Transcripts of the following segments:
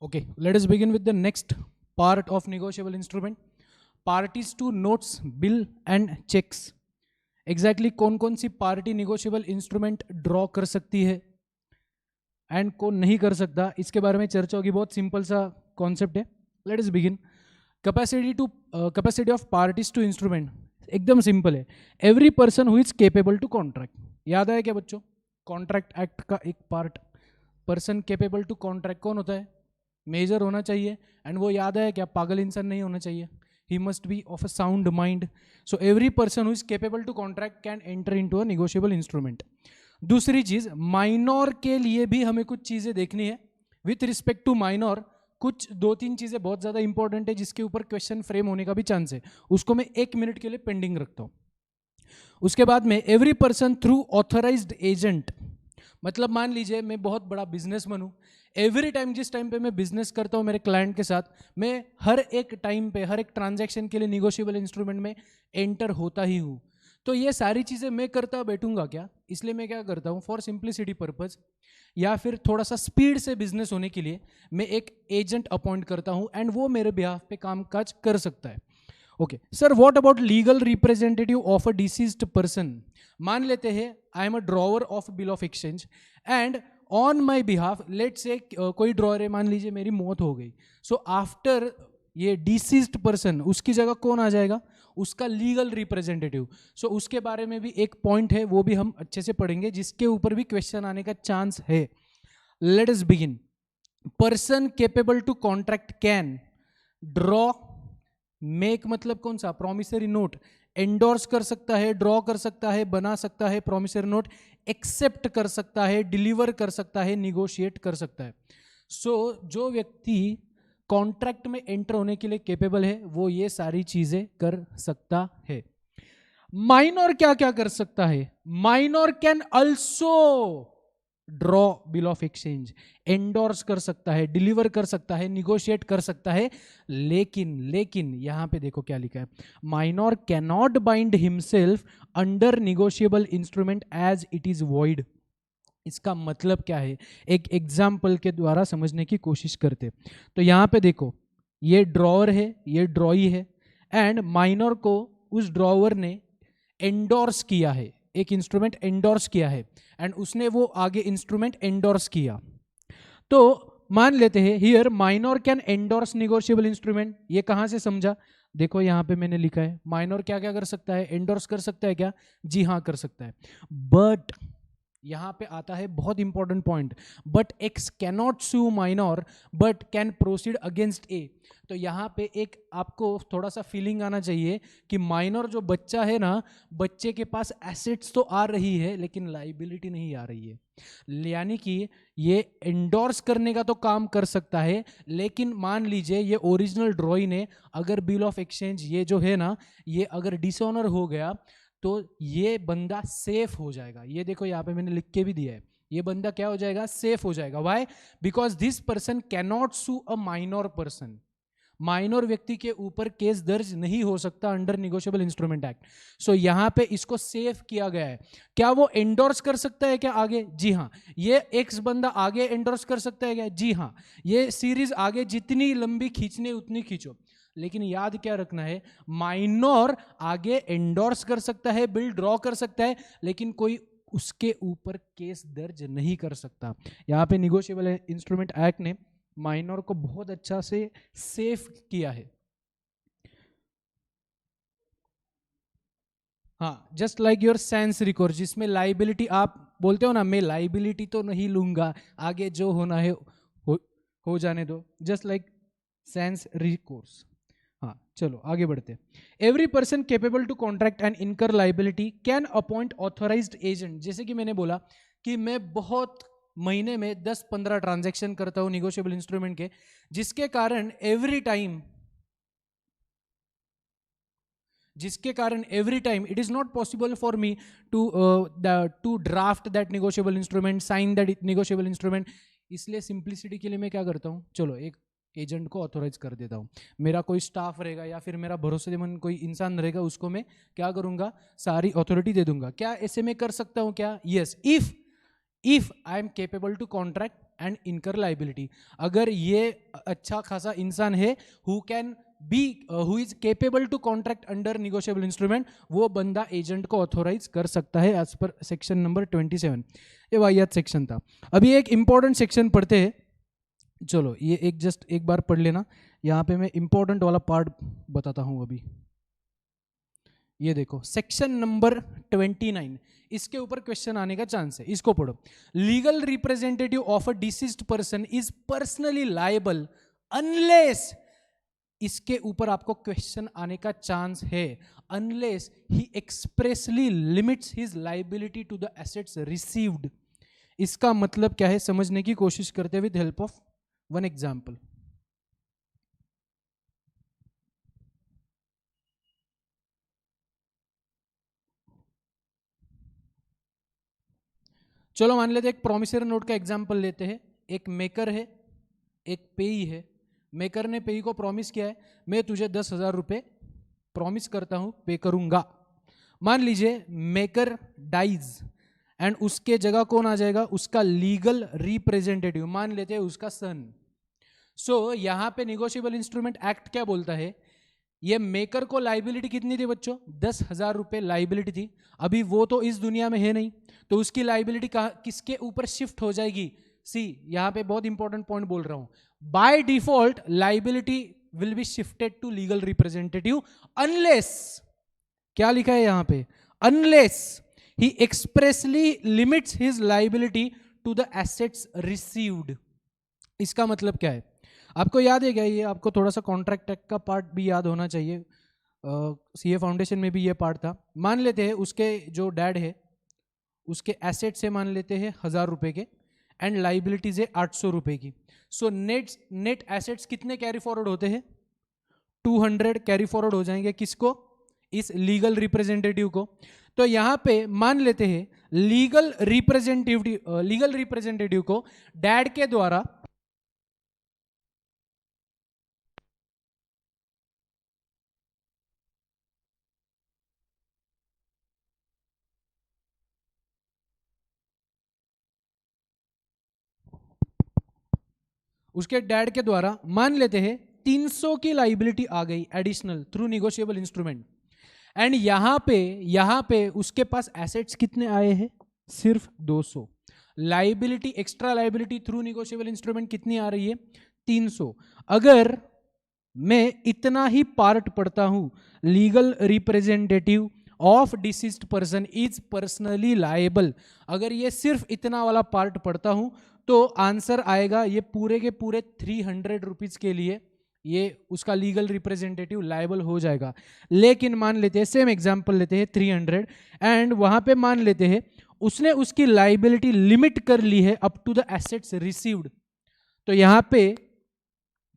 Okay, let us begin with the next part of negotiable instrument. Parties to notes, bill and checks. Exactly कौन कौन सी party negotiable instrument draw कर सकती है and कौन नहीं कर सकता, इसके बारे में चर्चा होगी. बहुत सिंपल सा कॉन्सेप्ट है. Let us begin. Capacity of parties to instrument एकदम सिंपल है. Every person who is capable to contract. याद आया क्या बच्चों? कॉन्ट्रैक्ट एक्ट का एक part. Person capable to contract कौन होता है? मेजर होना चाहिए. एंड वो याद है क्या? पागल इंसान नहीं होना चाहिए. He must be of a sound mind. So every person who is capable to contract can enter into a negotiable instrument. दूसरी चीज, माइनर के लिए भी हमें कुछ चीजें देखनी है. विथ रिस्पेक्ट टू माइनर कुछ 2-3 चीजें बहुत ज्यादा इंपॉर्टेंट है जिसके ऊपर क्वेश्चन फ्रेम होने का भी चांस है. उसको मैं 1 मिनट के लिए पेंडिंग रखता हूं. उसके बाद में every person through authorised agent. मतलब मान लीजिए मैं बहुत बड़ा बिजनेसमैन हूँ. एवरी टाइम जिस टाइम पे मैं बिजनेस करता हूँ मेरे क्लाइंट के साथ, मैं हर एक टाइम पे हर एक ट्रांजैक्शन के लिए निगोशिएबल इंस्ट्रूमेंट में एंटर होता ही हूँ. तो ये सारी चीज़ें मैं करता बैठूंगा क्या? इसलिए मैं क्या करता हूँ, फॉर सिंप्लिसिटी पर्पज या फिर थोड़ा सा स्पीड से बिजनेस होने के लिए मैं एक एजेंट अपॉइंट करता हूँ एंड वो मेरे बिहाफ पे काम काज कर सकता है. Okay sir, what about legal representative of a deceased person. मान लेते हैं I am a drawer of bill of exchange and on my behalf let say कोई ड्रॉवर है, मान लीजिए मेरी मौत हो गई. सो आफ्टर ये डिसीज्ड पर्सन उसकी जगह कौन आ जाएगा? उसका लीगल रिप्रेजेंटेटिव. सो उसके बारे में भी एक पॉइंट है, वो भी हम अच्छे से पढ़ेंगे जिसके ऊपर भी क्वेश्चन आने का चांस है. Let us begin. Person capable to contract can draw, make मतलब कौन सा? Promissory note. एंडोर्स कर सकता है, ड्रॉ कर सकता है, बना सकता है प्रॉमिसरी नोट, एक्सेप्ट कर सकता है, डिलीवर कर सकता है, निगोशिएट कर सकता है. सो जो व्यक्ति कॉन्ट्रैक्ट में एंटर होने के लिए केपेबल है वो ये सारी चीजें कर सकता है. माइनर क्या क्या कर सकता है? Minor can also draw bill of exchange, endorse कर सकता है, डिलीवर कर सकता है, निगोशिएट कर सकता है. लेकिन यहां पे देखो क्या लिखा है, minor can not bind himself under negotiable instrument as it is void. इसका मतलब क्या है? एक एग्जाम्पल के द्वारा समझने की कोशिश करते. तो यहां पे देखो, ये ड्रॉवर है, ये ड्रॉई है एंड माइनर को उस ड्रॉवर ने एंडोर्स किया है, एक इंस्ट्रूमेंट एंडोर्स किया है एंड उसने वो आगे इंस्ट्रूमेंट एंडोर्स किया. तो मान लेते हैं here minor can endorse negotiable instrument. ये कहां से समझा? देखो यहां पे मैंने लिखा है माइनर क्या क्या कर सकता है? एंडोर्स कर सकता है क्या? जी हां कर सकता है. बट यहां पे आता है बहुत important point, but X cannot sue minor but can proceed against A. तो यहां पे एक आपको थोड़ा सा फीलिंग आना चाहिए कि माइनर जो बच्चा है ना, बच्चे के पास एसेट्स तो आ रही है लेकिन लाइबिलिटी नहीं आ रही है. यानी कि ये एंडोर्स करने का तो काम कर सकता है, लेकिन मान लीजिए ये ओरिजिनल ड्रॉई ने अगर बिल ऑफ एक्सचेंज ये जो है ना, ये अगर डिसऑनर हो गया तो ये बंदा सेफ हो जाएगा. ये देखो यहाँ पे मैंने लिख के भी दिया है, ये बंदा क्या हो जाएगा? सेफ हो जाएगा. Why? Because this person cannot sue a minor person. Minor व्यक्ति के ऊपर केस दर्ज नहीं हो सकता under negotiable instrument act. So यहां पे इसको सेफ किया गया है. क्या वो एंडोर्स कर सकता है क्या आगे? जी हां. ये एक्स बंदा आगे एंडोर्स कर सकता है क्या? जी हां. ये सीरीज आगे जितनी लंबी खींचने उतनी खींचो, लेकिन याद क्या रखना है, माइनर आगे एंडोर्स कर सकता है, बिल ड्रॉ कर सकता है, लेकिन कोई उसके ऊपर केस दर्ज नहीं कर सकता. यहां पे निगोशिएबल इंस्ट्रूमेंट एक्ट ने माइनर को बहुत अच्छा से सेफ किया है. हाँ, just like your sense record, जिसमें लाइबिलिटी आप बोलते हो ना, मैं लाइबिलिटी तो नहीं लूंगा, आगे जो होना है हो जाने दो. Just like sense recourse. हाँ चलो आगे बढ़ते. Every person capable to contract and incur liability can appoint authorised agent. जैसे कि मैंने बोला कि मैं बहुत महीने में 10-15 ट्रांजैक्शन करता हूं निगोशिएबल इंस्ट्रूमेंट के, जिसके कारण every time it is not possible for me to draft that negotiable instrument, sign that negotiable instrument. इसलिए सिंप्लिसिटी के लिए मैं क्या करता हूं, चलो एक एजेंट को ऑथोराइज कर देता हूं. मेरा कोई स्टाफ रहेगा या फिर मेरा भरोसेमंद कोई इंसान रहेगा, उसको मैं क्या करूंगा, सारी अथॉरिटी दे दूंगा. क्या ऐसे में कर सकता हूं क्या? Yes, if if I am capable to contract and incur liability. अगर ये अच्छा खासा इंसान है who is capable to contract under negotiable instrument, वो बंदा एजेंट को ऑथोराइज कर सकता है एज पर सेक्शन नंबर 27। ये वाहियात सेक्शन था। अभी एक इंपॉर्टेंट सेक्शन पढ़ते हैं। चलो ये एक बार पढ़ लेना। यहाँ पे मैं इंपॉर्टेंट वाला पार्ट बताता हूँ अभी। ये देखो सेक्शन नंबर 29, इसके ऊपर क्वेश्चन आने का चांस है, इसको पढ़ो। Legal representative of a deceased person is personally liable unless, इसके ऊपर आपको क्वेश्चन आने का चांस है, unless he expressly limits his liability to the assets received. इसका मतलब क्या है समझने की कोशिश करते with help of one example. चलो मान लेते हैं एक प्रॉमिसरी नोट का एग्जाम्पल लेते हैं। एक मेकर है, एक पेई है। मेकर ने पेई को प्रॉमिस किया है, मैं तुझे 10,000 रुपये प्रॉमिस करता हूं, पे करूंगा। मान लीजिए मेकर डाइज एंड उसके जगह कौन आ जाएगा, उसका लीगल रिप्रेजेंटेटिव, मान लेते हैं उसका सन। सो यहां पे निगोशिएबल इंस्ट्रूमेंट एक्ट क्या बोलता है, ये मेकर को लाइबिलिटी कितनी थी बच्चों, 10,000 रुपये लाइबिलिटी थी। अभी वो तो इस दुनिया में है नहीं, तो उसकी लाइबिलिटी किसके ऊपर शिफ्ट हो जाएगी। सी यहां पे बहुत इंपॉर्टेंट पॉइंट बोल रहा हूं, by default liability will be shifted to legal representative unless, क्या लिखा है यहां पे, unless he expressly limits his liability to the assets received. इसका मतलब क्या है, आपको याद है क्या, ये आपको थोड़ा सा कॉन्ट्रैक्ट एक्ट का पार्ट भी याद होना चाहिए, सीए फाउंडेशन में भी ये पार्ट था। मान लेते हैं उसके जो डैड है उसके एसेट से मान लेते हैं 1,000 रुपए के एंड लाइबिलिटीज है 800 रुपए की। सो नेट एसेट्स कितने कैरी फॉरवर्ड होते हैं, 200 कैरी फॉरवर्ड हो जाएंगे, किसको, इस लीगल रिप्रेजेंटेटिव को। तो यहां पे मान लेते हैं लीगल रिप्रेजेंटेटिव को डैड के द्वारा मान लेते हैं 300 की लाइबिलिटी आ गई additional through negotiable instrument. And यहां पे उसके पास एसेट्स कितने आए हैं, सिर्फ 200। Liability, extra liability through negotiable instrument कितनी आ रही है, 300। अगर मैं इतना ही पार्ट पढ़ता हूं, legal representative of deceased person is personally liable, अगर ये सिर्फ इतना वाला पार्ट पढ़ता हूं तो आंसर आएगा ये पूरे के पूरे 300 रुपीज के लिए ये उसका लीगल रिप्रेजेंटेटिव लायबल हो जाएगा। लेकिन मान लेते हैं, सेम एग्जांपल लेते हैं 300 एंड वहां पे मान लेते हैं उसने उसकी लायबिलिटी लिमिट कर ली है up to the assets received, तो यहां पे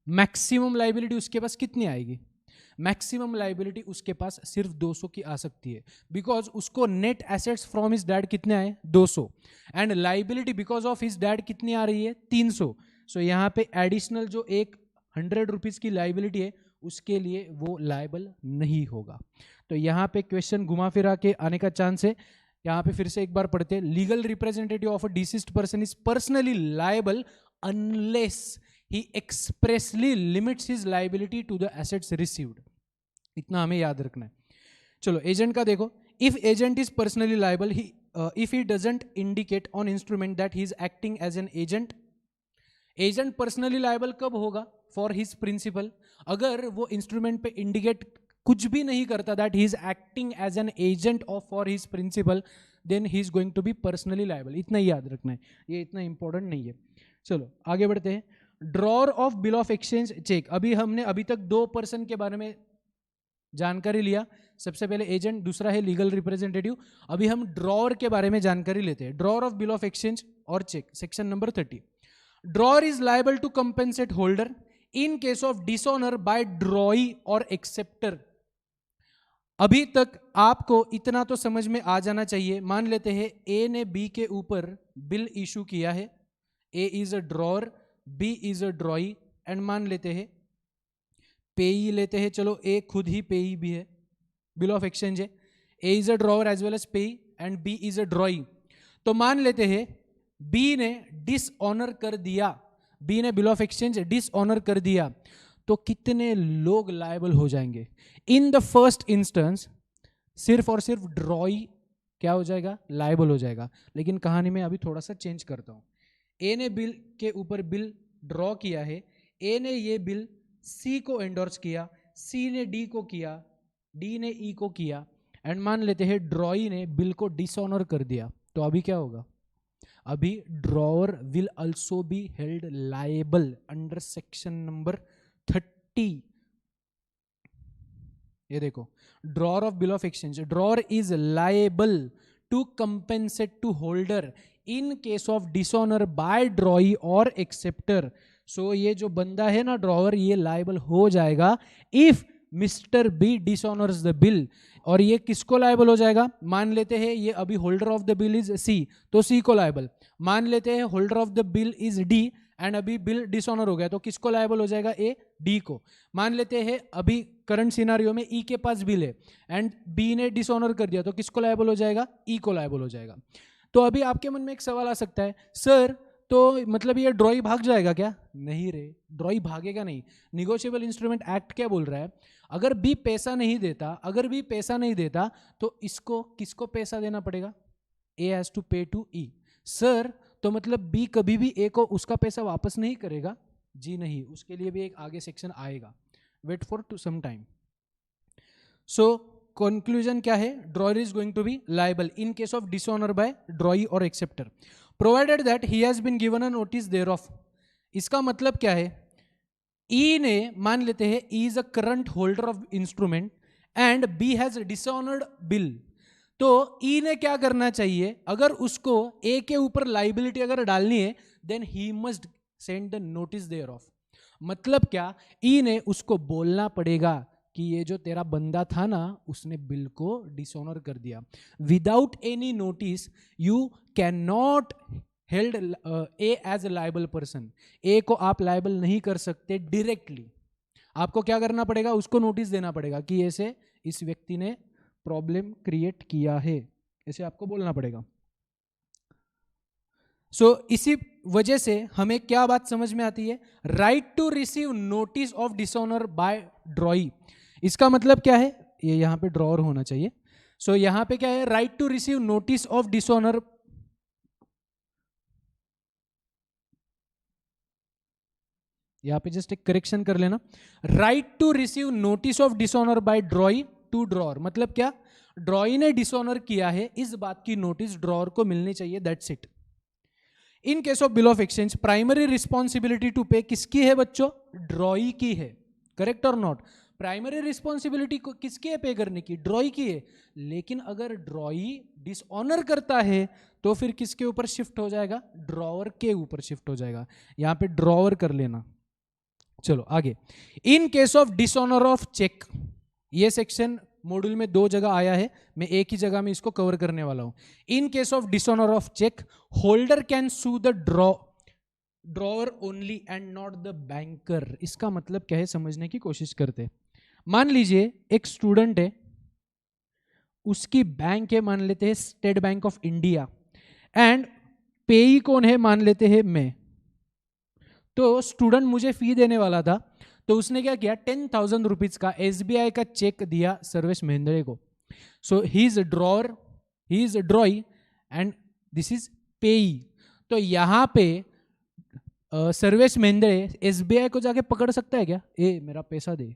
मैक्सिमम लायबिलिटी उसके पास कितनी आएगी, मैक्सिमम लायबिलिटी उसके पास सिर्फ 200 की आ सकती है, बिकॉज उसको net assets from his dad कितने आए, 200, and liability because of his dad कितनी आ रही है, 300। सो यहाँ पे एडिशनल जो एक 100 रुपीज की लायबिलिटी है उसके लिए वो लायबल नहीं होगा। तो यहाँ पे क्वेश्चन घुमा फिरा के आने का चांस है। यहाँ पे फिर से एक बार पढ़ते हैं, legal representative of a deceased person is personally liable unless he expressly limits his liability to the assets received। इतना हमें याद रखना है। चलो एजेंट का देखो, if agent is personally liable if he doesn't indicate on instrument that he is acting as an agent, agent personally liable कब होगा, फॉर हिज प्रिंसिपल, अगर वो इंस्ट्रूमेंट पे इंडिकेट कुछ भी नहीं करता that he is acting as an agent of for his principal, then he is going to be personally liable. इतना ही याद रखना है, ये इतना इंपॉर्टेंट नहीं है। चलो आगे बढ़ते हैं। Drawer of bill of exchange cheque, अभी तक 2 पर्सन के बारे में जानकारी लिया, सबसे पहले एजेंट, दूसरा है लीगल रिप्रेजेंटेटिव। अभी हम ड्रॉर के बारे में जानकारी लेते हैं। Drawer of bill of exchange और cheque, section number 30। Drawer is liable to compensate holder in case of dishonour by drawee और एक्सेप्टर। अभी तक आपको इतना तो समझ में आ जाना चाहिए। मान लेते हैं ए ने बी के ऊपर बिल इशू किया है, A is a drawer, B is a drawee, and मान लेते हैं पेई लेते हैं, चलो ए खुद ही पेई भी है, बिल ऑफ एक्सचेंज है, A is a drawer as well as payee and B is a drawee. तो मान लेते हैं बी ने डिसऑनर कर दिया, बी ने बिल ऑफ एक्सचेंज डिसऑनर कर दिया, तो कितने लोग लायबल हो जाएंगे? इन द फर्स्ट इंस्टेंस सिर्फ और सिर्फ ड्रॉई क्या हो जाएगा? लायबल हो जाएगा। लेकिन कहानी में अभी थोड़ा सा चेंज करता हूं। ए ने बिल के ऊपर बिल ड्रॉ किया है, ए ने ये बिल सी को एंडोर्स किया, सी ने डी को किया, डी ने ई को किया, एंड मान लेते हैं ड्रॉई ने बिल को डिसऑनर कर दिया, तो अभी क्या होगा? अभी drawer will also be held liable under section number 30। ये देखो, drawer of bill of exchange, drawer is liable to compensate to holder in case of dishonour by drawee और एक्सेप्टर। सो ये जो बंदा है ना ड्रॉअर, ये लायबल हो जाएगा if mister B dishonours the bill. और ये किसको लायबल हो जाएगा? मान लेते हैं ये अभी holder of the bill is C, तो सी को लायबल। मान लेते हैं holder of the bill is D and अभी बिल डिसऑनर हो गया, तो किसको लायबल हो जाएगा? ए, डी को। मान लेते हैं अभी करंट सिनारियो में ई के पास बिल है एंड बी ने डिसऑनर कर दिया, तो किसको लायबल हो जाएगा? ई को लायबल हो जाएगा। तो अभी आपके मन में एक सवाल आ सकता है, सर तो मतलब ये ड्रॉई भाग जाएगा क्या? नहीं रे, ड्रॉई भागेगा नहीं। निगोशिएबल इंस्ट्रूमेंट एक्ट क्या बोल रहा है? अगर बी पैसा नहीं देता, अगर बी पैसा नहीं देता तो इसको किसको पैसा देना पड़ेगा? A has to pay to E. Sir तो मतलब बी कभी भी ए को उसका पैसा वापस नहीं करेगा? जी नहीं, उसके लिए भी एक आगे सेक्शन आएगा, wait for to some time. So conclusion क्या है? Drawer is going to be liable in case of dishonour by drawee और acceptor provided that he has been given a notice thereof. इसका मतलब क्या है? E ने, मान लेते हैं E is a current holder of instrument and B has dishonoured bill, तो ई ने क्या करना चाहिए? अगर उसको ए के ऊपर लाइबिलिटी अगर डालनी है then he must send the notice thereof. मतलब क्या? ई ने उसको बोलना पड़ेगा कि ये जो तेरा बंदा था ना उसने बिल को डिसऑनर कर दिया। Without any notice you can not held A as a liable person. A को आप लायबल नहीं कर सकते डायरेक्टली, आपको क्या करना पड़ेगा? उसको नोटिस देना पड़ेगा कि ऐसे इस व्यक्ति ने प्रॉब्लम क्रिएट किया है, ऐसे आपको बोलना पड़ेगा। सो इसी वजह से हमें क्या बात समझ में आती है? Right to receive notice of dishonour by drawee. इसका मतलब क्या है? ये यहां पे ड्रॉअर होना चाहिए। सो यहां पे क्या है? Right to receive notice of dishonour, यहां पे जस्ट एक करेक्शन कर लेना, right to receive notice of dishonour by drawee to drawer. मतलब क्या? ड्रॉई ने डिसऑनर किया है, इस बात की नोटिस ड्रॉअर को मिलनी चाहिए, that's it. In case of bill of exchange primary responsibility to pay किसकी है बच्चों? ड्रॉई की है, करेक्ट और नॉट? प्राइमरी रिस्पॉन्सिबिलिटी किसकी है पे करने की? ड्रॉई की है। लेकिन अगर ड्रॉई डिसऑनर करता है तो फिर किसके ऊपर शिफ्ट हो जाएगा? ड्रॉअर के ऊपर शिफ्ट हो जाएगा। यहां पे ड्रॉअर कर लेना। चलो आगे। In case of dishonour of cheque, ये सेक्शन मॉड्यूल में 2 जगह आया है, मैं एक ही जगह में इसको कवर करने वाला हूं। In case of dishonour of cheque holder can sue the drawer only and not the banker. इसका मतलब क्या है समझने की कोशिश करते। मान लीजिए एक स्टूडेंट है, उसकी बैंक है, मान लेते हैं state bank of India, and पेई कौन है? मान लेते हैं मैं। तो स्टूडेंट मुझे फी देने वाला था, तो उसने क्या किया? 10,000 रुपीज का एसबीआई का चेक दिया सर्वेश महेंद्रे को। So he is drawer, he is drawee and this is payee. तो यहां पे सर्वेश महेंद्रे एसबीआई को जाके पकड़ सकता है क्या? ए मेरा पैसा दे?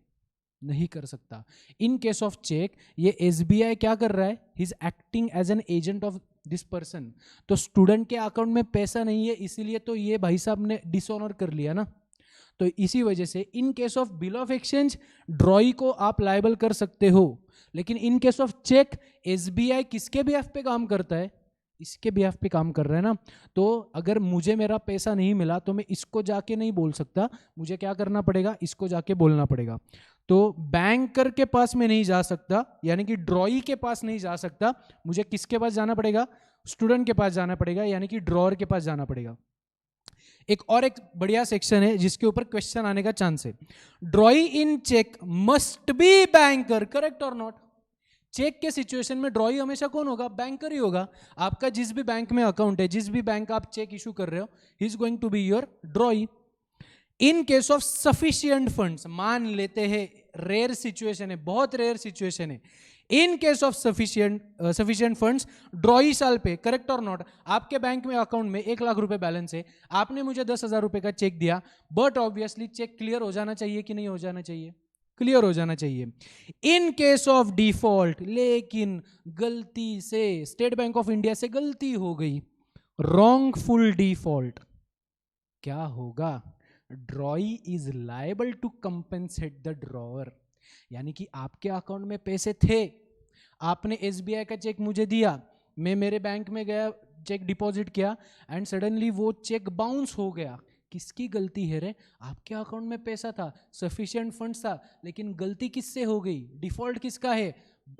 नहीं कर सकता। इन केस ऑफ चेक ये एसबीआई क्या कर रहा है? He is acting as an agent of this person. तो स्टूडेंट के अकाउंट में पैसा नहीं है, इसीलिए तो ये भाई साहब ने डिसऑनर कर लिया ना। तो इसी वजह से in case of bill of exchange drawee को आप लायबल कर सकते हो, लेकिन in case of cheque SBI किसके बिहाफ पे काम करता है? इसके बिहाफ पे काम कर रहा है ना। तो अगर मुझे मेरा पैसा नहीं मिला तो मैं इसको जाके नहीं बोल सकता, मुझे क्या करना पड़ेगा? इसको जाके बोलना पड़ेगा। तो बैंकर के पास में नहीं जा सकता, यानी कि ड्रॉई के पास नहीं जा सकता, मुझे किसके पास जाना पड़ेगा? स्टूडेंट के पास जाना पड़ेगा, यानी कि ड्रॉअर के पास जाना पड़ेगा। एक बढ़िया सेक्शन है जिसके ऊपर क्वेश्चन आने का चांस है। Drawee in cheque must be banker, correct और नॉट? चेक के सिचुएशन में ड्रॉई हमेशा कौन होगा? बैंकर ही होगा। आपका जिस भी बैंक में अकाउंट है, जिस भी बैंक आप चेक इशू कर रहे हो, he is going to be your drawee. In case of sufficient funds, मान लेते हैं रेयर सिचुएशन है, बहुत रेयर सिचुएशन है, in case of sufficient funds drawee shall pay, correct और नॉट? आपके बैंक में अकाउंट में 1 लाख रुपए बैलेंस है, आपने मुझे 10,000 रुपए का चेक दिया, बट ऑब्वियसली चेक क्लियर हो जाना चाहिए कि नहीं हो जाना चाहिए? क्लियर हो जाना चाहिए। इन केस ऑफ डिफॉल्ट, लेकिन गलती से स्टेट बैंक ऑफ इंडिया से गलती हो गई, रॉन्गफुल डिफॉल्ट, क्या होगा? Drawee is liable to compensate the drawer. यानी कि आपके अकाउंट में पैसे थे, आपने एसबीआई का चेक मुझे दिया, मैं मेरे बैंक में गया, चेक डिपॉजिट किया, एंड सडनली वो चेक बाउंस हो गया। किसकी गलती है रे? आपके अकाउंट में पैसा था, सफिशिएंट फंड्स था, लेकिन गलती किससे हो गई? डिफॉल्ट किसका है?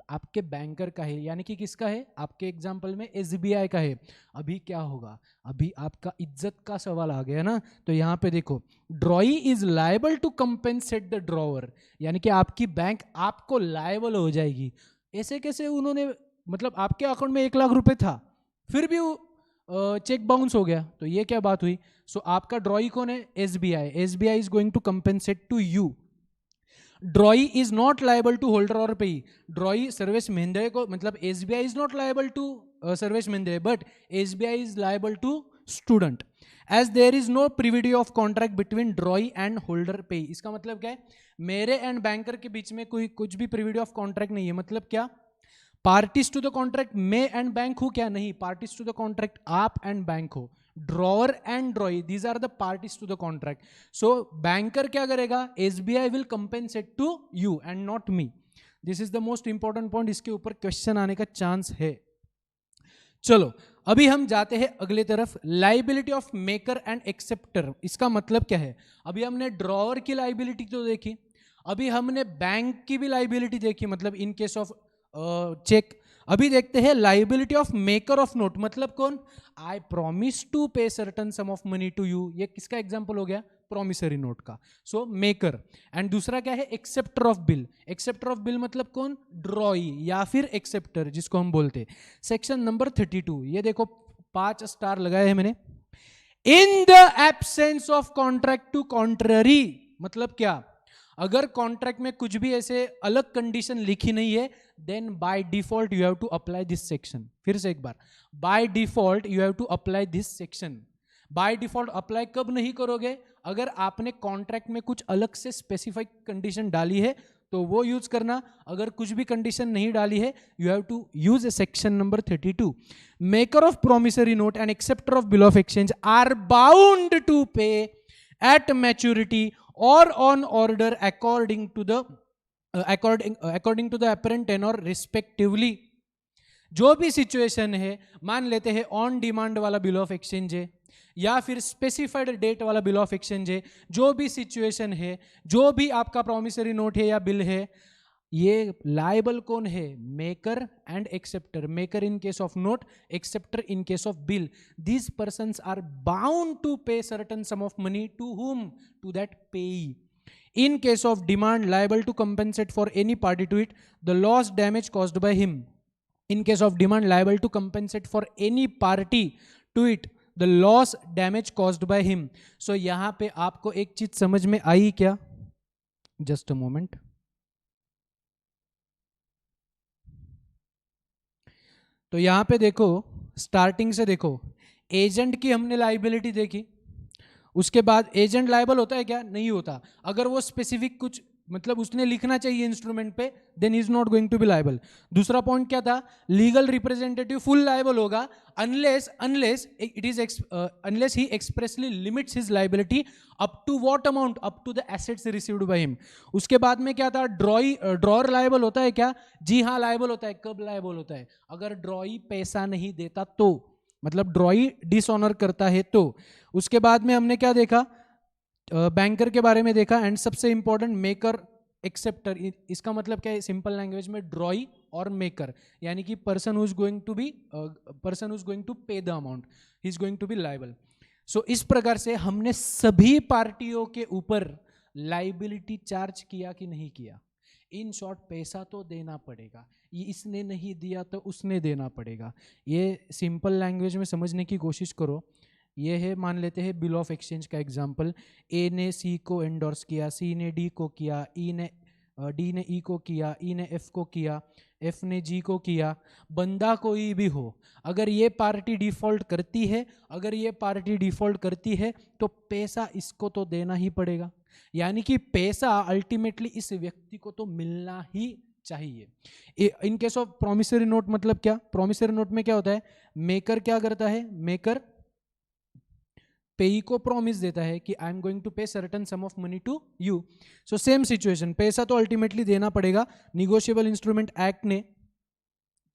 आपके बैंकर का है। यानी कि किसका है? आपके एग्जांपल में एसबीआई का है। अभी क्या होगा? अभी आपका इज्जत का सवाल आ गया ना। तो यहाँ पे देखो, drawee is liable to compensate the drawer, यानी कि आपकी बैंक आपको लायबल हो जाएगी। ऐसे कैसे उन्होंने, मतलब आपके अकाउंट में 1 लाख रुपए था, फिर भी चेक बाउंस हो गया, तो ये क्या बात हुई? सो आपका ड्रॉई कौन है? SBI. SBI is going to compensate to you. Drawee is not liable to holder और पेई। ड्रॉई सर्वेश महिंद्रे को, मतलब SBI is not liable to Sarvesh Mahindre, but SBI is liable to student, as there is no privity of contract between drawee and holder payee. इसका मतलब क्या है? मेरे and banker के बीच में कोई कुछ भी प्रिविटी ऑफ कॉन्ट्रैक्ट नहीं है। मतलब क्या? पार्टीज टू द कॉन्ट्रैक्ट मैं एंड बैंक हूं क्या? नहीं, पार्टीज टू द कॉन्ट्रैक्ट आप एंड बैंक हो। Drawer and drawee, these are the parties to the contract. So banker क्या करेगा? SBI will compensate to you and not me. This is the most important point, इसके ऊपर question आने का chance है। चलो अभी हम जाते हैं अगले तरफ, liability of maker and acceptor. इसका मतलब क्या है? अभी हमने ड्रॉअर की लाइबिलिटी तो देखी, अभी हमने बैंक की भी लाइबिलिटी देखी, मतलब इन केस ऑफ चेक। अभी देखते हैं liability of maker of note. मतलब कौन? I promise to pay certain sum of money to you. ये किसका एग्जांपल हो गया? प्रॉमिसरी नोट का। सो मेकर। एंड दूसरा क्या है? Acceptor of bill. Acceptor of bill मतलब कौन? ड्रॉई या फिर एक्सेप्टर, जिसको हम बोलते हैं। सेक्शन नंबर 32, ये देखो 5 स्टार लगाए हैं मैंने। In the absence of contract to contrary, मतलब क्या? अगर कॉन्ट्रैक्ट में कुछ भी ऐसे अलग कंडीशन लिखी नहीं है, then by default you have to apply this section. फिर से एक बार, by default you have to apply this section. By default apply कब नहीं करोगे? अगर आपने कॉन्ट्रैक्ट में कुछ अलग से स्पेसिफाइड कंडीशन डाली है तो वो यूज करना। अगर कुछ भी कंडीशन नहीं डाली है, you have to use section number 32। Maker of promissory note and acceptor of bill of exchange are bound to pay at maturity or on order according to the apparent tenor respectively। जो भी situation है, मान लेते हैं on demand वाला bill of exchange है या फिर स्पेसिफाइड डेट वाला बिल ऑफ एक्सचेंज है, जो भी सिचुएशन है, जो भी आपका प्रोमिसरी नोट है या बिल है, ये लायबल कौन है? Maker and acceptor. Maker in case of note, acceptor in case of bill. These persons are bound to pay certain sum of money to whom? To that payee. In case of demand, liable to compensate for any party to it the loss damage caused by him. In case of demand, liable to compensate for any party to it the loss damage caused by him. So यहाँ पे आपको एक चीज समझ में आई क्या? Just a moment. तो यहां पे देखो, स्टार्टिंग से देखो, एजेंट की हमने लाइबिलिटी देखी, उसके बाद एजेंट लायबल होता है क्या? नहीं होता। अगर वो स्पेसिफिक कुछ, मतलब उसने लिखना चाहिए इंस्ट्रूमेंट पे, then is not going to be liable. दूसरा पॉइंट क्या था? लीगल रिप्रेजेंटेटिव फुल लायबल होगा unless he expressly limits his liability up to what amount? Up to the assets received by him. उसके बाद में क्या था? ड्रॉअर लायबल होता है क्या? जी हाँ, लायबल होता है। कब लायबल होता है? अगर ड्रॉई पैसा नहीं देता तो, मतलब ड्रॉई डिसऑनर करता है तो। उसके बाद में हमने क्या देखा? बैंकर के बारे में देखा। एंड सबसे इंपॉर्टेंट, मेकर एक्सेप्टर। इसका मतलब क्या है? सिंपल लैंग्वेज में ड्रॉई और मेकर, यानी कि person who is going to pay the amount, he is going to be liable. So इस प्रकार से हमने सभी पार्टियों के ऊपर लाइबिलिटी चार्ज किया कि नहीं किया? इन शॉर्ट पैसा तो देना पड़ेगा, ये इसने नहीं दिया तो उसने देना पड़ेगा। ये सिंपल लैंग्वेज में समझने की कोशिश करो। ये है, मान लेते हैं बिल ऑफ एक्सचेंज का एग्जांपल। ए ने सी को एंडोर्स किया, सी ने डी को किया, डी ने ई को किया, ई ने एफ को किया, एफ ने जी को किया। बंदा कोई भी हो, अगर ये पार्टी डिफॉल्ट करती है, अगर ये पार्टी डिफॉल्ट करती है तो पैसा इसको तो देना ही पड़ेगा, यानी कि पैसा अल्टीमेटली इस व्यक्ति को तो मिलना ही चाहिए। इन केस ऑफ प्रोमिसरी नोट मतलब क्या? प्रोमिसरी नोट में क्या होता है, मेकर क्या करता है, मेकर पेई को प्रॉमिस देता है कि I am going to pay certain sum of money to you. So same situation, पैसा तो अल्टीमेटली देना पड़ेगा। निगोशिएबल इंस्ट्रूमेंट एक्ट ने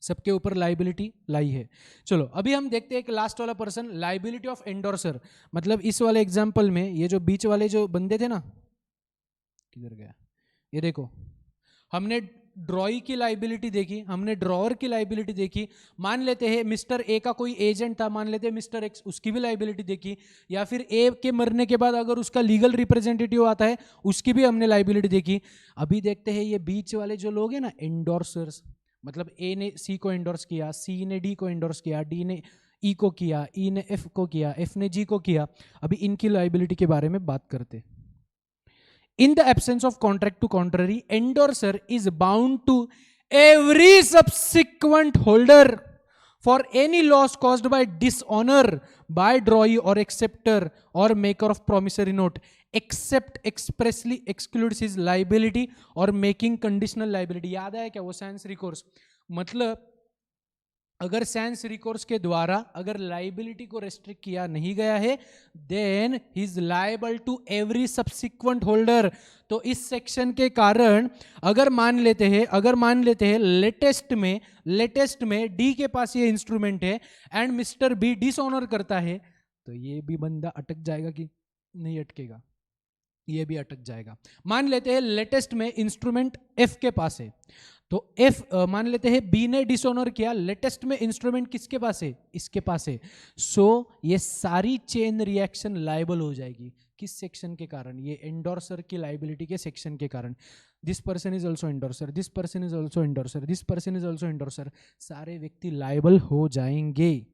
सबके ऊपर लाइबिलिटी लाई है। चलो अभी हम देखते हैं एक लास्ट वाला पर्सन, लाइबिलिटी ऑफ एंडोर्सर। मतलब इस वाले एग्जांपल में ये जो बीच वाले जो बंदे थे ना, किधर गया, ये देखो, हमने ड्रॉई की लाइबिलिटी देखी, हमने ड्रॉअर की लाइबिलिटी देखी। मान लेते हैं मिस्टर ए का कोई एजेंट था, मान लेते हैं मिस्टर एक्स, उसकी भी लाइबिलिटी देखी। या फिर ए के मरने के बाद अगर उसका लीगल रिप्रेजेंटेटिव आता है, उसकी भी हमने लाइबिलिटी देखी। अभी देखते हैं ये बीच वाले जो लोग हैं ना, एंडोर्सर्स, मतलब ए ने सी को एंडोर्स किया, सी ने डी को एंडोर्स किया, डी ने ई को किया, ई ने एफ को किया, एफ ने जी को किया। अभी इनकी लाइबिलिटी के बारे में बात करते। In the absence of contract to contrary, endorser is bound to every subsequent holder for any loss caused by dishonor by drawee or acceptor or maker of promissory note, except expressly excludes his liability or making conditional liability। याद है क्या वो sense recourse? मतलब अगर sense recourse के द्वारा अगर liability को रेस्ट्रिक्ट किया नहीं गया है, then he is liable to every subsequent holder. तो इस सेक्शन के कारण अगर मान लेते हैं लेटेस्ट में डी के पास ये इंस्ट्रूमेंट है एंड मिस्टर बी डिसऑनर करता है, तो ये भी बंदा अटक जाएगा कि नहीं अटकेगा? ये भी अटक जाएगा। मान लेते हैं लेटेस्ट में इंस्ट्रूमेंट एफ के पास है, तो एफ मान लेते हैं बी ने डिसऑनर किया, लेटेस्ट में इंस्ट्रूमेंट किसके पास है? इसके पास है। सो ये सारी चेन रिएक्शन लायबल हो जाएगी। किस सेक्शन के कारण? ये एंडोर्सर की लायबिलिटी के सेक्शन के कारण। This person is also endorser, this person is also endorser, this person is also endorser, सारे व्यक्ति लायबल हो जाएंगे।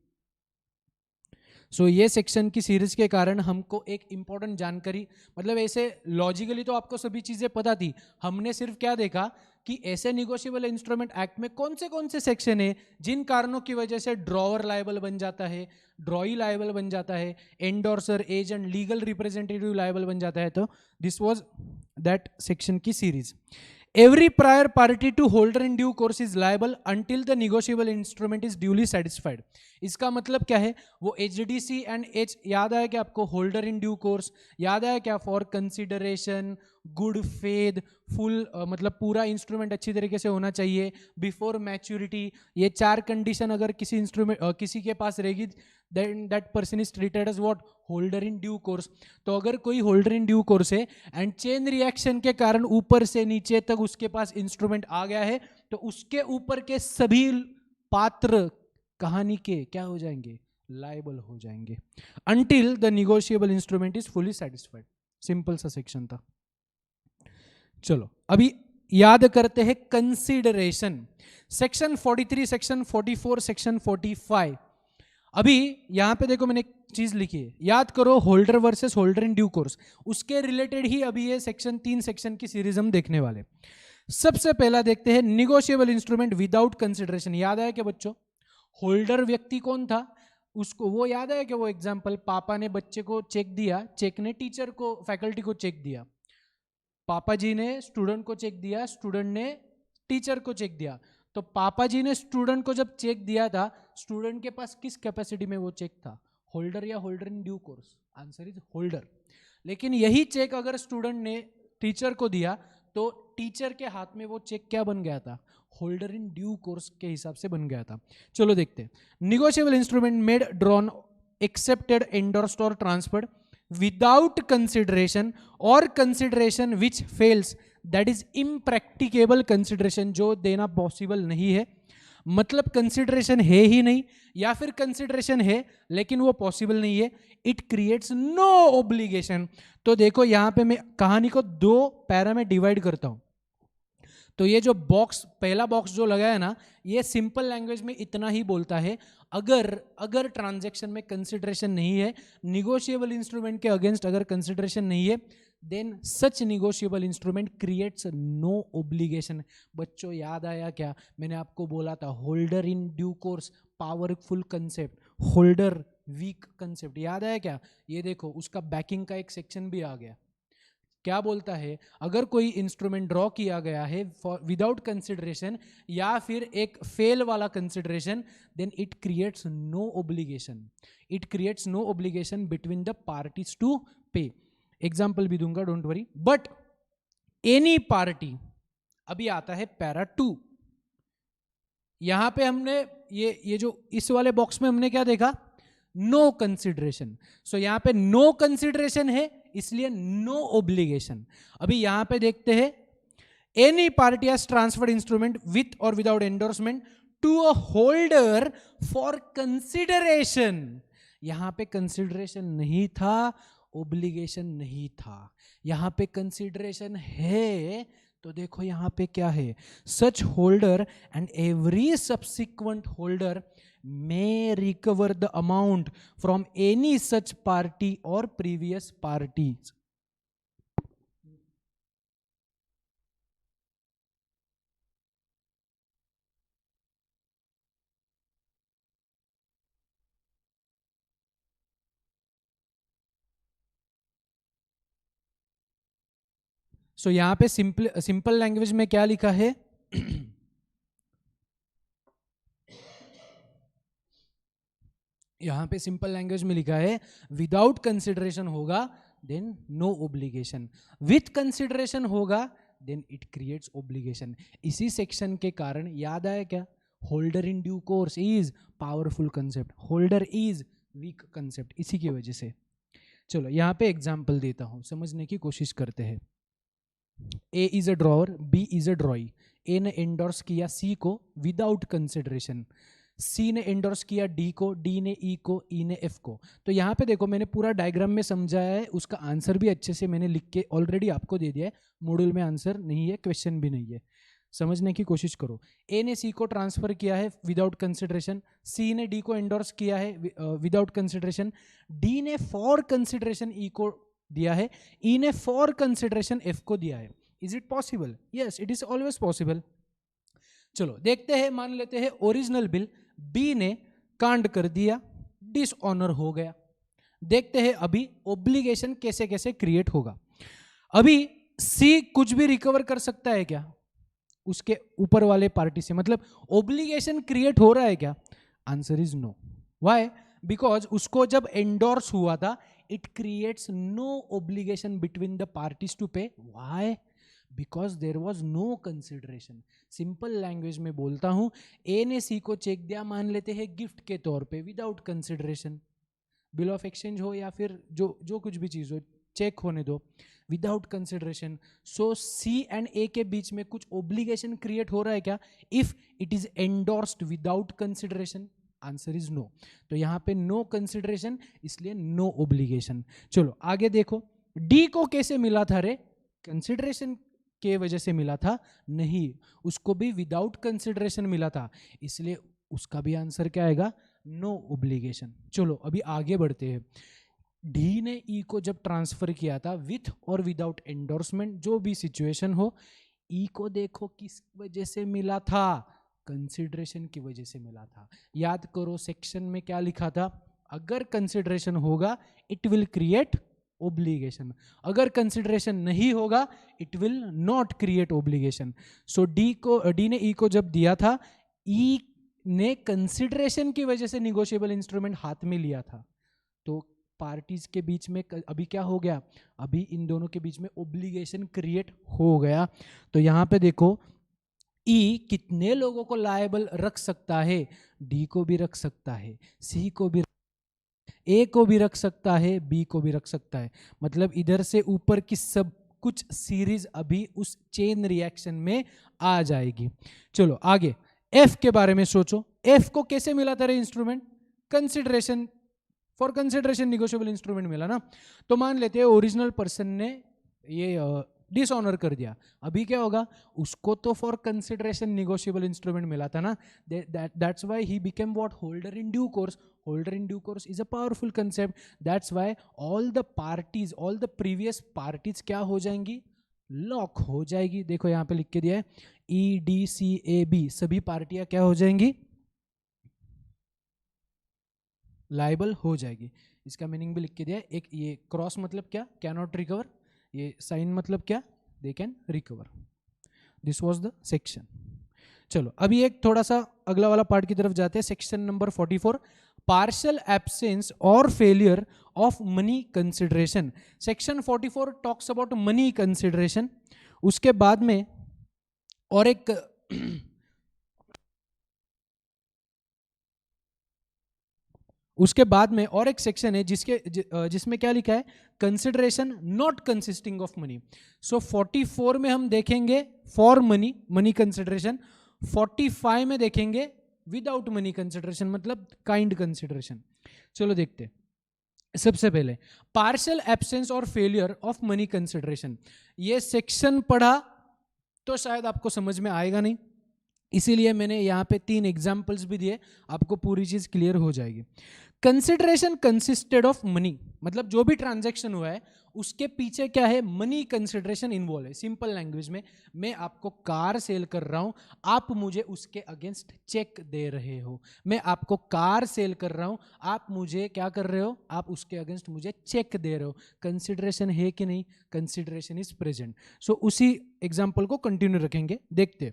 सो ये सेक्शन की सीरीज के कारण हमको एक इंपॉर्टेंट जानकारी, मतलब ऐसे लॉजिकली तो आपको सभी चीजें पता थी, हमने सिर्फ क्या देखा कि ऐसे निगोशिएबल इंस्ट्रूमेंट एक्ट में कौन से सेक्शन है जिन कारणों की वजह से ड्रॉवर लायबल बन जाता है, ड्रॉई लायबल बन जाता है, endorser, agent, legal representative liable बन जाता है। तो दिस वाज दैट सेक्शन की series. Every prior party to holder in due course is liable until the negotiable instrument is duly satisfied। इसका मतलब क्या है? वो HDC एंड H याद आया क्या आपको? होल्डर इन ड्यू कोर्स याद आया क्या? For consideration, good faith, full, मतलब पूरा इंस्ट्रूमेंट अच्छी तरीके से होना चाहिए, बिफोर मैच्योरिटी। ये चार कंडीशन अगर किसी इंस्ट्रूमेंट किसी के पास रहेगी, then that person is treated as what? Holder in due course. तो अगर कोई होल्डर इन ड्यू कोर्स है एंड चेन रिएक्शन के कारण ऊपर से नीचे तक उसके पास इंस्ट्रूमेंट आ गया है, तो उसके ऊपर के सभी पात्र कहानी के क्या हो जाएंगे? लायबल हो जाएंगे until the negotiable instrument is fully satisfied। Simple सा सेक्शन था। चलो अभी याद करते हैं कंसीडरेशन। Section 43, section 44, section 45। अभी यहां पे देखो मैंने एक चीज लिखी है, याद करो, holder versus holder in due course, उसके रिलेटेड ही अभी ये सेक्शन 3 सेक्शन की सीरीज हम देखने वाले। सबसे पहला देखते हैं निगोशिएबल इंस्ट्रूमेंट विदाउट कंसिडरेशन। याद आया क्या बच्चों? होल्डर व्यक्ति कौन था उसको वो याद है कि वो एग्जाम्पल, पापा ने बच्चे को चेक दिया, चेक ने टीचर को, फैकल्टी को चेक दिया, पापा जी ने स्टूडेंट को चेक दिया, स्टूडेंट ने टीचर को चेक दिया। तो पापा जी ने स्टूडेंट को जब चेक दिया था, स्टूडेंट के पास किस कैपेसिटी में वो चेक था? होल्डर या holder in due course? Answer is holder. लेकिन यही चेक अगर स्टूडेंट ने टीचर को दिया तो टीचर के हाथ में वो चेक क्या बन गया था? होल्डर इन ड्यू कोर्स के हिसाब से बन गया था। चलो देखते हैं। Negotiable instrument made, drawn, accepted, endorsed और ट्रांसफर्ड विदाउट कंसिडरेशन और consideration which fails, that is impracticable consideration, जो देना पॉसिबल नहीं है। मतलब कंसिडरेशन है ही नहीं, या फिर कंसिडरेशन है लेकिन वो पॉसिबल नहीं है। It creates no obligation. तो देखो यहां पे मैं कहानी को 2 पैरा में डिवाइड करता हूं। तो ये जो बॉक्स, पहला बॉक्स जो लगा है ना, ये सिंपल लैंग्वेज में इतना ही बोलता है, अगर ट्रांजैक्शन में कंसिडरेशन नहीं है, निगोशिएबल इंस्ट्रूमेंट के अगेंस्ट अगर कंसिडरेशन नहीं है, then such negotiable instrument creates no obligation. बच्चों याद आया क्या, मैंने आपको बोला था holder in due course powerful concept, holder weak concept, याद आया क्या? ये देखो उसका बैकिंग का एक सेक्शन भी आ गया। क्या बोलता है, अगर कोई इंस्ट्रूमेंट ड्रॉ किया गया है फॉर विदाउट कंसिडरेशन या फिर एक फेल वाला consideration, then it creates no obligation, it creates no obligation between the parties to pay. Example भी दूंगा, don't worry. But any party, अभी आता है पैरा 2। यहां पे हमने ये जो इस वाले बॉक्स में हमने क्या देखा, नो कंसिडरेशन। सो यहां पे नो कंसिडरेशन है, इसलिए नो ओब्लिगेशन। अभी यहां पे देखते हैं, any party has transferred instrument with और without endorsement to a holder for consideration. यहां पे कंसिडरेशन नहीं था, ओब्लिगेशन नहीं था। यहां पे कंसिडरेशन है, तो देखो यहां पे क्या है, such holder and every subsequent holder may recover the amount from any such party or previous parties. सो यहां पे सिंपल लैंग्वेज में क्या लिखा है, यहां पे सिंपल लैंग्वेज में लिखा है विदाउट कंसिडरेशन होगा then no obligation, with consideration होगा देन इट क्रिएट्स ओब्लिगेशन। इसी सेक्शन के कारण याद आया क्या, holder in due course is powerful concept, holder is weak concept, इसी की वजह से। चलो यहां पे एग्जांपल देता हूं, समझने की कोशिश करते हैं। A is a drawer, B is a drawee. A ने एंडोर्स किया सी को विदाउट कंसिडरेशन, सी ने एंडोर्स किया डी को, डी ने ई को, ई ने एफ को। तो यहाँ पे देखो मैंने पूरा डायग्राम में समझाया है, उसका आंसर भी अच्छे से मैंने लिख के ऑलरेडी आपको दे दिया है। मॉड्यूल में आंसर नहीं है, क्वेश्चन भी नहीं है, समझने की कोशिश करो। ए ने सी को ट्रांसफर किया है विदाउट कंसिडरेशन, सी ने डी को एंडोर्स किया है विदाउट कंसिडरेशन, डी ने फॉर कंसिडरेशन ई को दिया है, ई ने फॉर कंसिडरेशन एफ को दिया है। Is it possible? Yes, it is always possible. चलो देखते हैं, मान लेते हैं ओरिजिनल बिल बी ने कांड कर दिया, डिसऑनर हो गया। देखते हैं अभी ओब्लिगेशन कैसे कैसे क्रिएट होगा। अभी सी कुछ भी रिकवर कर सकता है क्या उसके ऊपर वाले पार्टी से, मतलब ओब्लिगेशन क्रिएट हो रहा है क्या? Answer is no. Why? Because उसको जब एंडोर्स हुआ था, it creates no obligation between the parties to pay. Why? Because there was no consideration. Simple language में बोलता हूं, ए ने सी को चेक दिया, मान लेते हैं गिफ्ट के तौर पे, without consideration, bill of exchange हो या फिर जो कुछ भी चीज हो, चेक होने दो, without consideration. So C and A के बीच में कुछ ओब्लिगेशन क्रिएट हो रहा है क्या if it is endorsed without consideration? Answer is no. तो यहां पे नो कंसिडरेशन, इसलिए नो ओब्लिगेशन। चलो आगे देखो, डी को कैसे मिला था रे? कंसिडरेशन के वजह से मिला था? नहीं, उसको भी विदाउट कंसिडरेशन मिला था, इसलिए उसका भी आंसर क्या आएगा? No obligation. चलो अभी आगे बढ़ते हैं। डी ने ई को जब ट्रांसफर किया था विथ और विदाउट एंडोर्समेंट, जो भी सिचुएशन हो, ई को देखो किस वजह से मिला था? कंसिडरेशन की वजह से मिला था। याद करो सेक्शन में क्या लिखा था, अगर कंसिडरेशन होगा इट विल क्रिएट ओब्लिगेशन, अगर कंसिडरेशन नहीं होगा it will not create obligation. So D ने ई को जब दिया था, ई ने कंसिडरेशन की वजह से निगोशिएबल इंस्ट्रूमेंट हाथ में लिया था, तो पार्टीज के बीच में अभी क्या हो गया? अभी इन दोनों के बीच में ओब्लिगेशन क्रिएट हो गया। तो यहां पे देखो, ई कितने लोगों को लायबल रख सकता है? डी को भी रख सकता है, सी को भी, ए को भी रख सकता है, बी को भी रख सकता है। मतलब इधर से ऊपर की सब कुछ सीरीज अभी उस चेन रिएक्शन में आ जाएगी। चलो आगे एफ के बारे में सोचो। एफ को कैसे मिला था रे instrument? Consideration, for consideration negotiable instrument मिला ना। तो मान लेते हैं ओरिजिनल पर्सन ने ये डिसऑनर कर दिया, अभी क्या होगा, उसको तो फॉर कंसिडरेशन निगोशिएबल इंस्ट्रूमेंट मिला था ना, that's why he became what, holder in due course. Holder in due course is a powerful concept. That's why all the parties, all the previous parties क्या हो जाएंगी, लॉक हो जाएगी. देखो यहाँ पे लिख के दिया है EDCAB, सभी पार्टियां क्या हो जाएंगी, लाइबल हो जाएगी. इसका मीनिंग भी लिख के दिया है. एक ये क्रॉस मतलब क्या, कैन नॉट रिकवर, ये साइन मतलब क्या, they can recover. This was the section. चलो अभी एक थोड़ा सा अगला वाला पार्ट की तरफ जाते हैं. सेक्शन नंबर 44, पार्शियल एब्सेंस और failure of money consideration. Section 44 talks about money consideration. उसके बाद में और एक उसके बाद में और एक सेक्शन है जिसमें क्या लिखा है, consideration not consisting of money. So 44 में हम देखेंगे फॉर मनी, मनी कंसिडरेशन. 45 में देखेंगे विदाउट मनी कंसिडरेशन, मतलब काइंड कंसिडरेशन. चलो देखते हैं. सबसे पहले पार्शियल एब्सेंस और फेलियर ऑफ मनी कंसिडरेशन. ये सेक्शन पढ़ा तो शायद आपको समझ में आएगा नहीं, इसीलिए मैंने यहाँ पे 3 एग्जाम्पल्स भी दिए, आपको पूरी चीज क्लियर हो जाएगी. कंसिडरेशन कंसिस्टेड ऑफ मनी, मतलब जो भी ट्रांजैक्शन हुआ है उसके पीछे क्या है, मनी कंसिडरेशन इन्वॉल्व है. सिंपल लैंग्वेज में, मैं आपको कार सेल कर रहा हूं, आप मुझे उसके अगेंस्ट चेक दे रहे हो. मैं आपको कार सेल कर रहा हूं, आप मुझे क्या कर रहे हो, आप उसके अगेंस्ट मुझे चेक दे रहे हो. कंसिडरेशन है कि नहीं, कंसिडरेशन इज प्रेजेंट. सो उसी एग्जाम्पल को कंटिन्यू रखेंगे. देखते,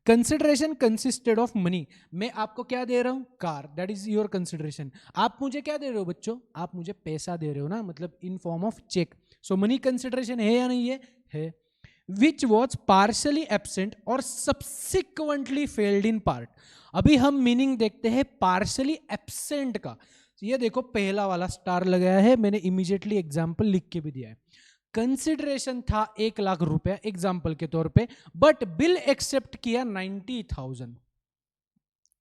कंसिडरेशन कंसिस्टेड ऑफ मनी, मैं आपको क्या दे रहा हूं, car, that is your consideration. आप मुझे क्या दे रहे हो बच्चों, आप मुझे पैसा दे रहे हो ना, मतलब in form of cheque. So money consideration है या नहीं है. विच वॉज पार्शली एब्सेंट और सब्सिक्वेंटली फेल्ड इन पार्ट. अभी हम मीनिंग देखते हैं पार्शली एब्सेंट का. ये देखो पहला वाला स्टार लगाया है मैंने, इमीडिएटली एग्जाम्पल लिख के भी दिया है. कंसिडरेशन था 1 लाख रुपया एग्जाम्पल के तौर पे, बट बिल एक्सेप्ट किया 90,000.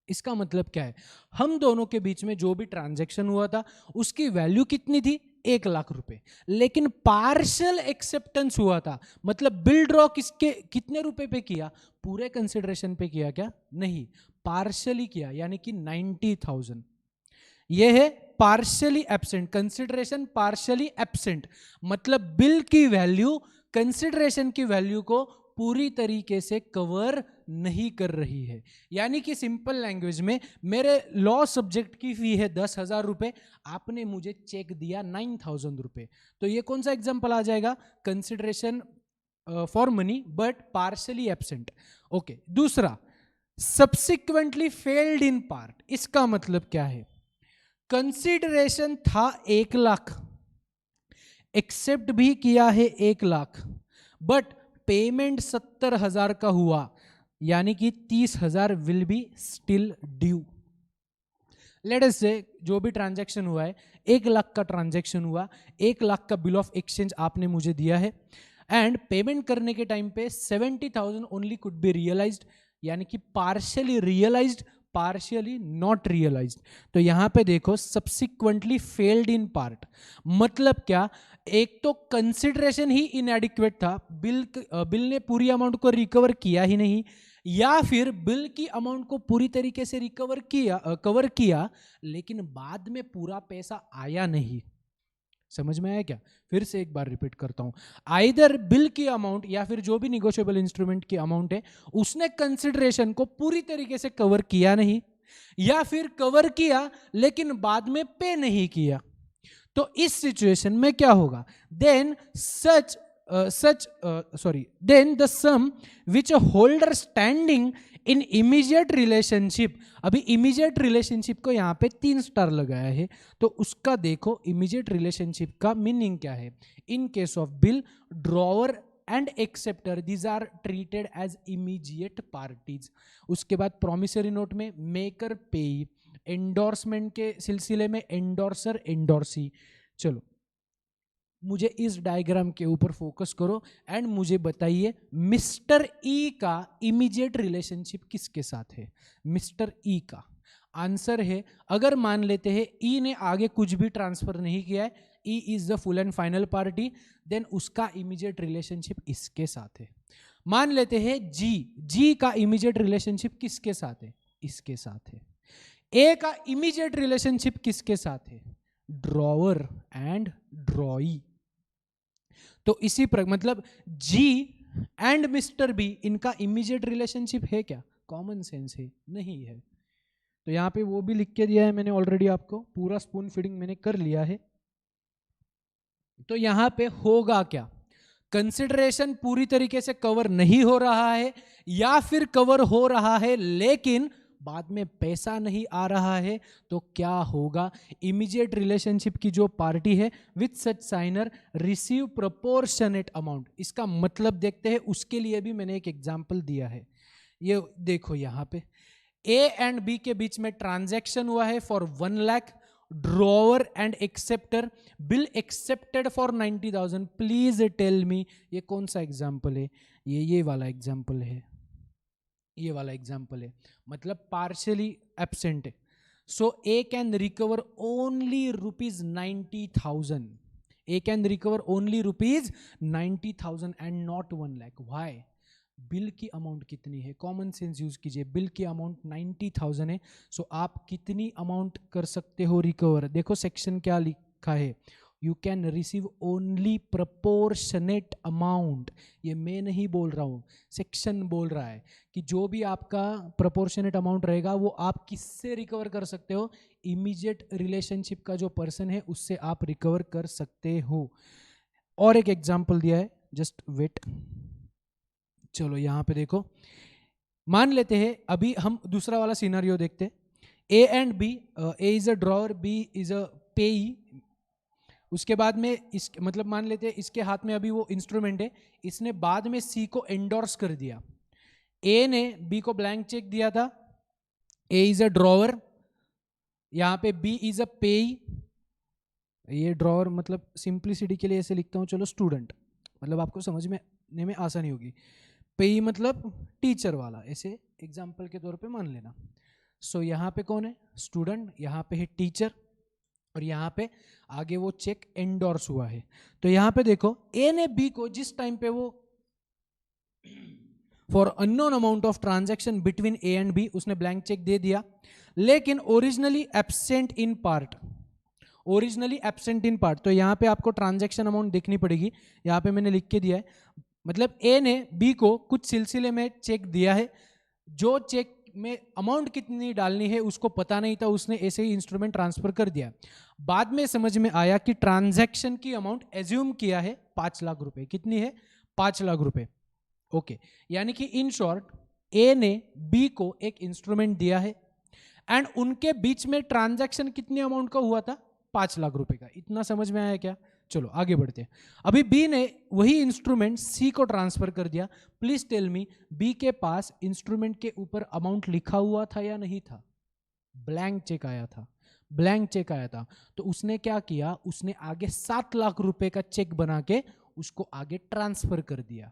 इसका मतलब क्या है, हम दोनों के बीच में जो भी ट्रांजैक्शन हुआ था उसकी वैल्यू कितनी थी, 1 लाख रुपए, लेकिन पार्शियल एक्सेप्टेंस हुआ था, मतलब बिल ड्रॉ किसके कितने रुपए पे किया, पूरे कंसिडरेशन पे किया क्या, नहीं, पार्शियली किया, यानी कि 90,000. यह है partially absent, consideration partially absent, मतलब बिल की वैल्यू कंसिडरेशन की वैल्यू को पूरी तरीके से कवर नहीं कर रही है. यानी कि सिंपल लैंग्वेज में, मेरे लॉ सब्जेक्ट की फी है 10,000 रुपए, आपने मुझे चेक दिया 9,000 रुपए, तो ये कौन सा एग्जांपल आ जाएगा, consideration for money but partially absent. Okay. दूसरा, सब्सिक्वेंटली फेल्ड इन पार्ट. इसका मतलब क्या है, कंसिडरेशन था 1 लाख, एक्सेप्ट भी किया है 1 लाख, बट पेमेंट 70,000 का हुआ, यानी कि 30,000 will be still due. Let us से जो भी ट्रांजैक्शन हुआ है, 1 लाख का ट्रांजैक्शन हुआ, 1 लाख का बिल ऑफ एक्सचेंज आपने मुझे दिया है, एंड पेमेंट करने के टाइम पे 70,000 ओनली कुड बी रियलाइज्ड, यानी कि partially realised, partially not realised. तो यहां पे देखो सब्सिक्वेंटली फेल्ड इन पार्ट, मतलब क्या, एक तो कंसिडरेशन ही इनएडिक्वेट था, बिल ने पूरी अमाउंट को रिकवर किया ही नहीं, या फिर बिल की अमाउंट को पूरी तरीके से कवर किया लेकिन बाद में पूरा पैसा आया नहीं. समझ में आया क्या, फिर से एक बार रिपीट करता हूं. आइदर बिल की अमाउंट या फिर जो भी निगोशिएबल इंस्ट्रूमेंट की अमाउंट है उसने कंसिडरेशन को पूरी तरीके से कवर किया नहीं, या फिर कवर किया लेकिन बाद में पे नहीं किया. तो इस सिचुएशन में क्या होगा, then then the sum which a holder standing in immediate relationship. अभी इमीडिएट रिलेशनशिप को यहाँ पे 3 स्टार लगाया है, तो उसका देखो इमीडिएट रिलेशनशिप का मीनिंग क्या है. In case of bill, drawer and acceptor, these are treated as immediate parties. उसके बाद प्रॉमिसरी नोट में मेकर पेई, एंडोर्समेंट के सिलसिले में एंडोर्सर एंडोर्सी. चलो मुझे इस डायग्राम के ऊपर फोकस करो एंड मुझे बताइए मिस्टर ई का इमीडिएट रिलेशनशिप किसके साथ है. मिस्टर ई का आंसर है, अगर मान लेते हैं ई ने आगे कुछ भी ट्रांसफर नहीं किया है, E is the full and final party, then उसका इमीडिएट रिलेशनशिप इसके साथ है। मान लेते हैं जी का इमीडिएट रिलेशनशिप किसके साथ है? इसके साथ है। ए का इमीडिएट रिलेशनशिप किसके साथ है? Drawer and ड्रॉई। तो इसी मतलब जी एंड मिस्टर बी, इनका इमीडिएट रिलेशनशिप है क्या? कॉमन सेंस है, नहीं है। तो यहां पे वो भी लिख के दिया है मैंने ऑलरेडी, आपको पूरा स्पून फीडिंग मैंने कर लिया है। तो यहां पे होगा क्या? कंसिडरेशन पूरी तरीके से कवर नहीं हो रहा है, या फिर कवर हो रहा है लेकिन बाद में पैसा नहीं आ रहा है, तो क्या होगा? इमीडिएट रिलेशनशिप की जो पार्टी है with such signer receive proportionate amount. इसका मतलब देखते हैं, उसके लिए भी मैंने एक एग्जांपल दिया है। ये देखो यहां पे ए एंड बी के बीच में ट्रांजैक्शन हुआ है for 1 lakh, drawer and acceptor, bill accepted for 90,000। Please tell me ये कौन सा एग्जांपल है? ये वाला एग्जांपल है, ये वाला एग्जांपल है, मतलब पार्शियली एब्सेंट है। So A can recover only ₹90,000। A can recover only ₹90,000 and not 1 lakh. Why? Bill की अमाउंट कितनी है? कॉमन सेंस यूज कीजिए। बिल की अमाउंट 90,000 है, सो आप कितनी अमाउंट कर सकते हो रिकवर? देखो सेक्शन क्या लिखा है, you can receive only proportionate amount. ये मैं नहीं बोल रहा हूँ, सेक्शन बोल रहा है कि जो भी आपका प्रपोर्शनेट अमाउंट रहेगा वो आप किससे रिकवर कर सकते हो? इमीडिएट रिलेशनशिप का जो पर्सन है उससे आप रिकवर कर सकते हो। और एक एग्जाम्पल दिया है, जस्ट वेट। चलो यहां पे देखो, मान लेते हैं अभी हम दूसरा वाला सिनेरियो देखते हैं। A and B, A is a drawer, B is a payee. उसके बाद में इस मतलब मान लेते हैं इसके हाथ में अभी वो इंस्ट्रूमेंट है, इसने बाद में सी को एंडोर्स कर दिया। ए ने बी को ब्लैंक चेक दिया था, ए इज अ ड्रॉवर, यहां पे बी इज अ पेई। ये ड्रॉवर मतलब सिंप्लिसिटी के लिए ऐसे लिखता हूं, चलो स्टूडेंट, मतलब आपको समझ में आसानी होगी। पेई मतलब टीचर वाला, ऐसे एग्जाम्पल के तौर पे मान लेना। सो यहाँ पे कौन है? स्टूडेंट, यहाँ पे है टीचर, और यहाँ पे आगे वो चेक एंडोर्स हुआ है। तो यहाँ पे देखो ए ने बी को जिस टाइम पे वो for unknown amount of transaction between A and B, उसने ब्लैंक चेक दे दिया, लेकिन originally absent in part. Originally absent in part, तो यहाँ पे आपको ट्रांजैक्शन अमाउंट देखनी पड़ेगी। यहाँ पे मैंने लिख के दिया है, मतलब ए ने बी को कुछ सिलसिले में चेक दिया है, जो चेक में अमाउंट कितनी डालनी है उसको पता नहीं था, उसने ऐसे ही इंस्ट्रूमेंट ट्रांसफर कर दिया। बाद में समझ में आया कि ट्रांजैक्शन की अमाउंट एज्यूम किया है 5 लाख रुपए। कितनी है? 5 लाख रुपए। ओके, यानी कि इन शॉर्ट ए ने बी को एक इंस्ट्रूमेंट दिया है एंड उनके बीच में ट्रांजैक्शन कितनी अमाउंट का हुआ था? 5 लाख रुपए का। इतना समझ में आया क्या? चलो आगे बढ़ते हैं। अभी बी ने वही इंस्ट्रूमेंट सी को ट्रांसफर कर दिया। प्लीज टेल मी, बी के पास इंस्ट्रूमेंट के ऊपर अमाउंट लिखा हुआ था या नहीं था? ब्लैंक चेक आया था, ब्लैंक चेक आया था। तो उसने क्या किया? उसने आगे 7 लाख रुपए का चेक बना के उसको आगे ट्रांसफर कर दिया।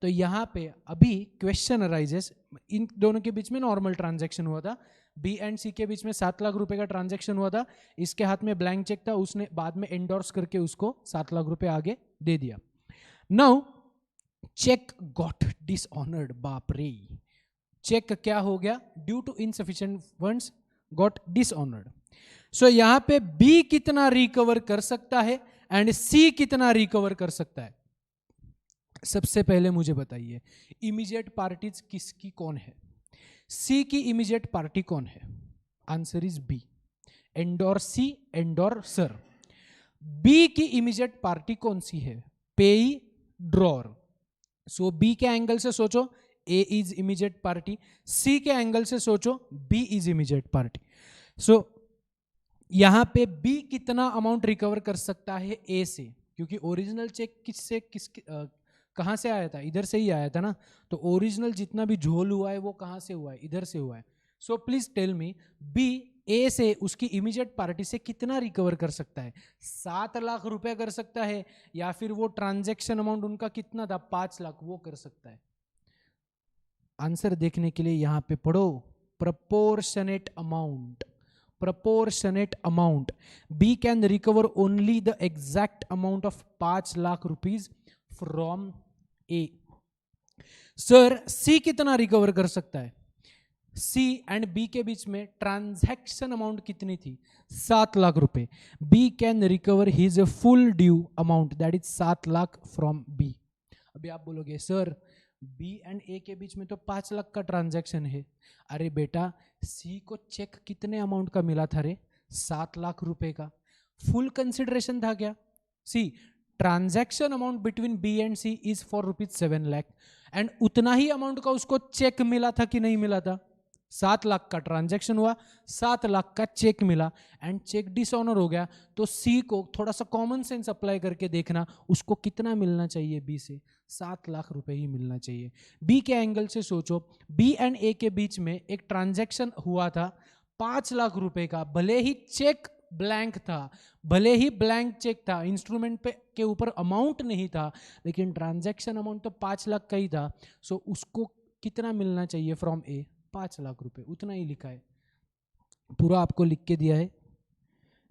तो यहां पे अभी क्वेश्चन अराइजेस, इन दोनों के बीच में नॉर्मल ट्रांजैक्शन हुआ था, बी एंड सी के बीच में 7 लाख रुपए का ट्रांजैक्शन हुआ था, इसके हाथ में ब्लैंक चेक था, उसने बाद में एंडोर्स करके उसको 7 लाख रुपए आगे दे दिया। Now cheque got dishonoured. बाप रे, चेक क्या हो गया? Due to insufficient funds got dishonoured. So यहां पे बी कितना रिकवर कर सकता है एंड सी कितना रिकवर कर सकता है? सबसे पहले मुझे बताइए, इमीडिएट पार्टीज किसकी कौन है? सी की इमीडिएट पार्टी कौन है? Answer is B, endorsee, endorser. B की इमीडिएट पार्टी कौन सी है? Payee, drawer. सो बी के एंगल से सोचो, A is immediate party, C के एंगल से सोचो, B is immediate party. So यहां पे बी कितना अमाउंट रिकवर कर सकता है ए से? क्योंकि ओरिजिनल चेक किससे कहां से आया था? इधर से ही आया था ना। तो ओरिजिनल जितना भी झोल हुआ है वो कहां से हुआ है? इधर से हुआ है। So please tell me, B A से उसकी इमीडिएट पार्टी से कितना रिकवर कर सकता है? 7 लाख रुपए कर सकता है, या फिर वो ट्रांजैक्शन अमाउंट उनका कितना था? 5 लाख, वो कर सकता है। आंसर देखने के लिए यहां पे पढ़ो, proportionate amount. proportionate amount. B can recover only the exact amount of 5 lakh rupees from A. Sir C कितना रिकवर कर सकता है? C एंड B के बीच में ट्रांजैक्शन अमाउंट कितनी थी? 7 लाख रुपए. B can recover his full due amount that is 7 lakh from B. अभी आप बोलोगे सर B एंड A के बीच में तो 5 लाख का ट्रांजैक्शन है. अरे बेटा C को चेक कितने अमाउंट का मिला था रे? 7 लाख रुपए का. फुल कंसिडरेशन था क्या? C transaction amount between B and C is for rupees 7 lakh and उतना ही अमाउंट का उसको चेक मिला था कि नहीं मिला था? 7 लाख का ट्रांजैक्शन हुआ, 7 लाख का चेक मिला एंड चेक डिसऑनर हो गया. तो C को थोड़ा सा कॉमन सेंस अप्लाई करके देखना, उसको कितना मिलना चाहिए B से? 7 लाख रुपए ही मिलना चाहिए. B के एंगल से सोचो, B एंड A के बीच में एक ट्रांजैक्शन हुआ था 5 लाख रुपए का. भले ही चेक ब्लैंक था, भले ही ब्लैंक चेक था, इंस्ट्रूमेंट पे के ऊपर अमाउंट नहीं था, लेकिन ट्रांजैक्शन अमाउंट तो 5 लाख का ही था. सो उसको कितना मिलना चाहिए फ्रॉम ए? 5 लाख रुपए. उतना ही लिखा है, पूरा आपको लिख के दिया है.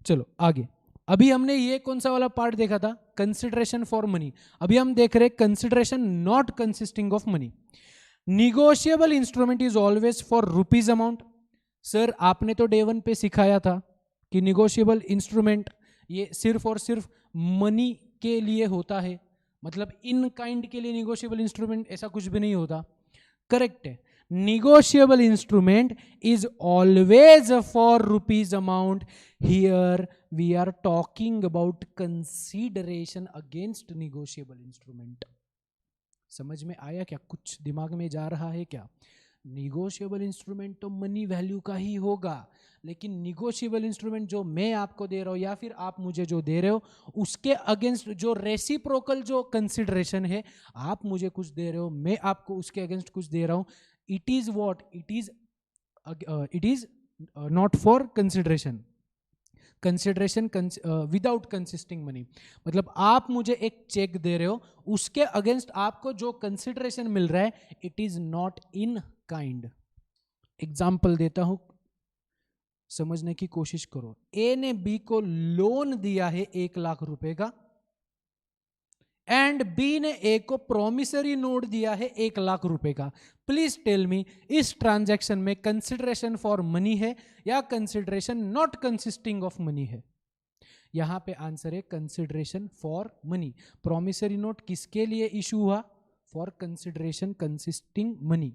चलो आगे. अभी हमने ये कौन सा वाला पार्ट देखा था? Consideration for money. अभी हम देख रहे consideration not consisting of money. Negotiable instrument is always for rupees amount. Sir आपने तो डे 1 पे सिखाया था कि निगोशिएबल इंस्ट्रूमेंट ये सिर्फ और सिर्फ मनी के लिए होता है, मतलब इन काइंड के लिए निगोशिएबल इंस्ट्रूमेंट ऐसा कुछ भी नहीं होता. करेक्ट है. Negotiable instrument is always for rupees amount. Here we are talking about consideration against negotiable instrument. समझ में आया क्या? कुछ दिमाग में जा रहा है क्या? निगोशिएबल इंस्ट्रूमेंट तो मनी वैल्यू का ही होगा, लेकिन निगोशिएबल इंस्ट्रूमेंट जो मैं आपको दे रहा हूं या फिर आप मुझे जो दे रहे हो, उसके अगेंस्ट जो रेसिप्रोकल जो कंसिडरेशन है, आप मुझे कुछ दे रहे हो, मैं आपको उसके अगेंस्ट कुछ दे रहा हूं, it is what it is not for consideration without consisting money. मतलब आप मुझे एक चेक दे रहे हो, उसके अगेंस्ट आपको जो कंसिडरेशन मिल रहा है, it is not in kind. Example देता हूं, समझने की कोशिश करो. ए ने बी को लोन दिया है 1 लाख रुपए का एंड बी ने ए को प्रोमिसरी नोट दिया है 1 लाख रुपए का. प्लीज टेल मी, इस ट्रांजैक्शन में कंसिडरेशन फॉर मनी है या consideration not consisting of money है? यहां पे आंसर है consideration for money. Promissory note किसके लिए इशू हुआ? For consideration consisting money.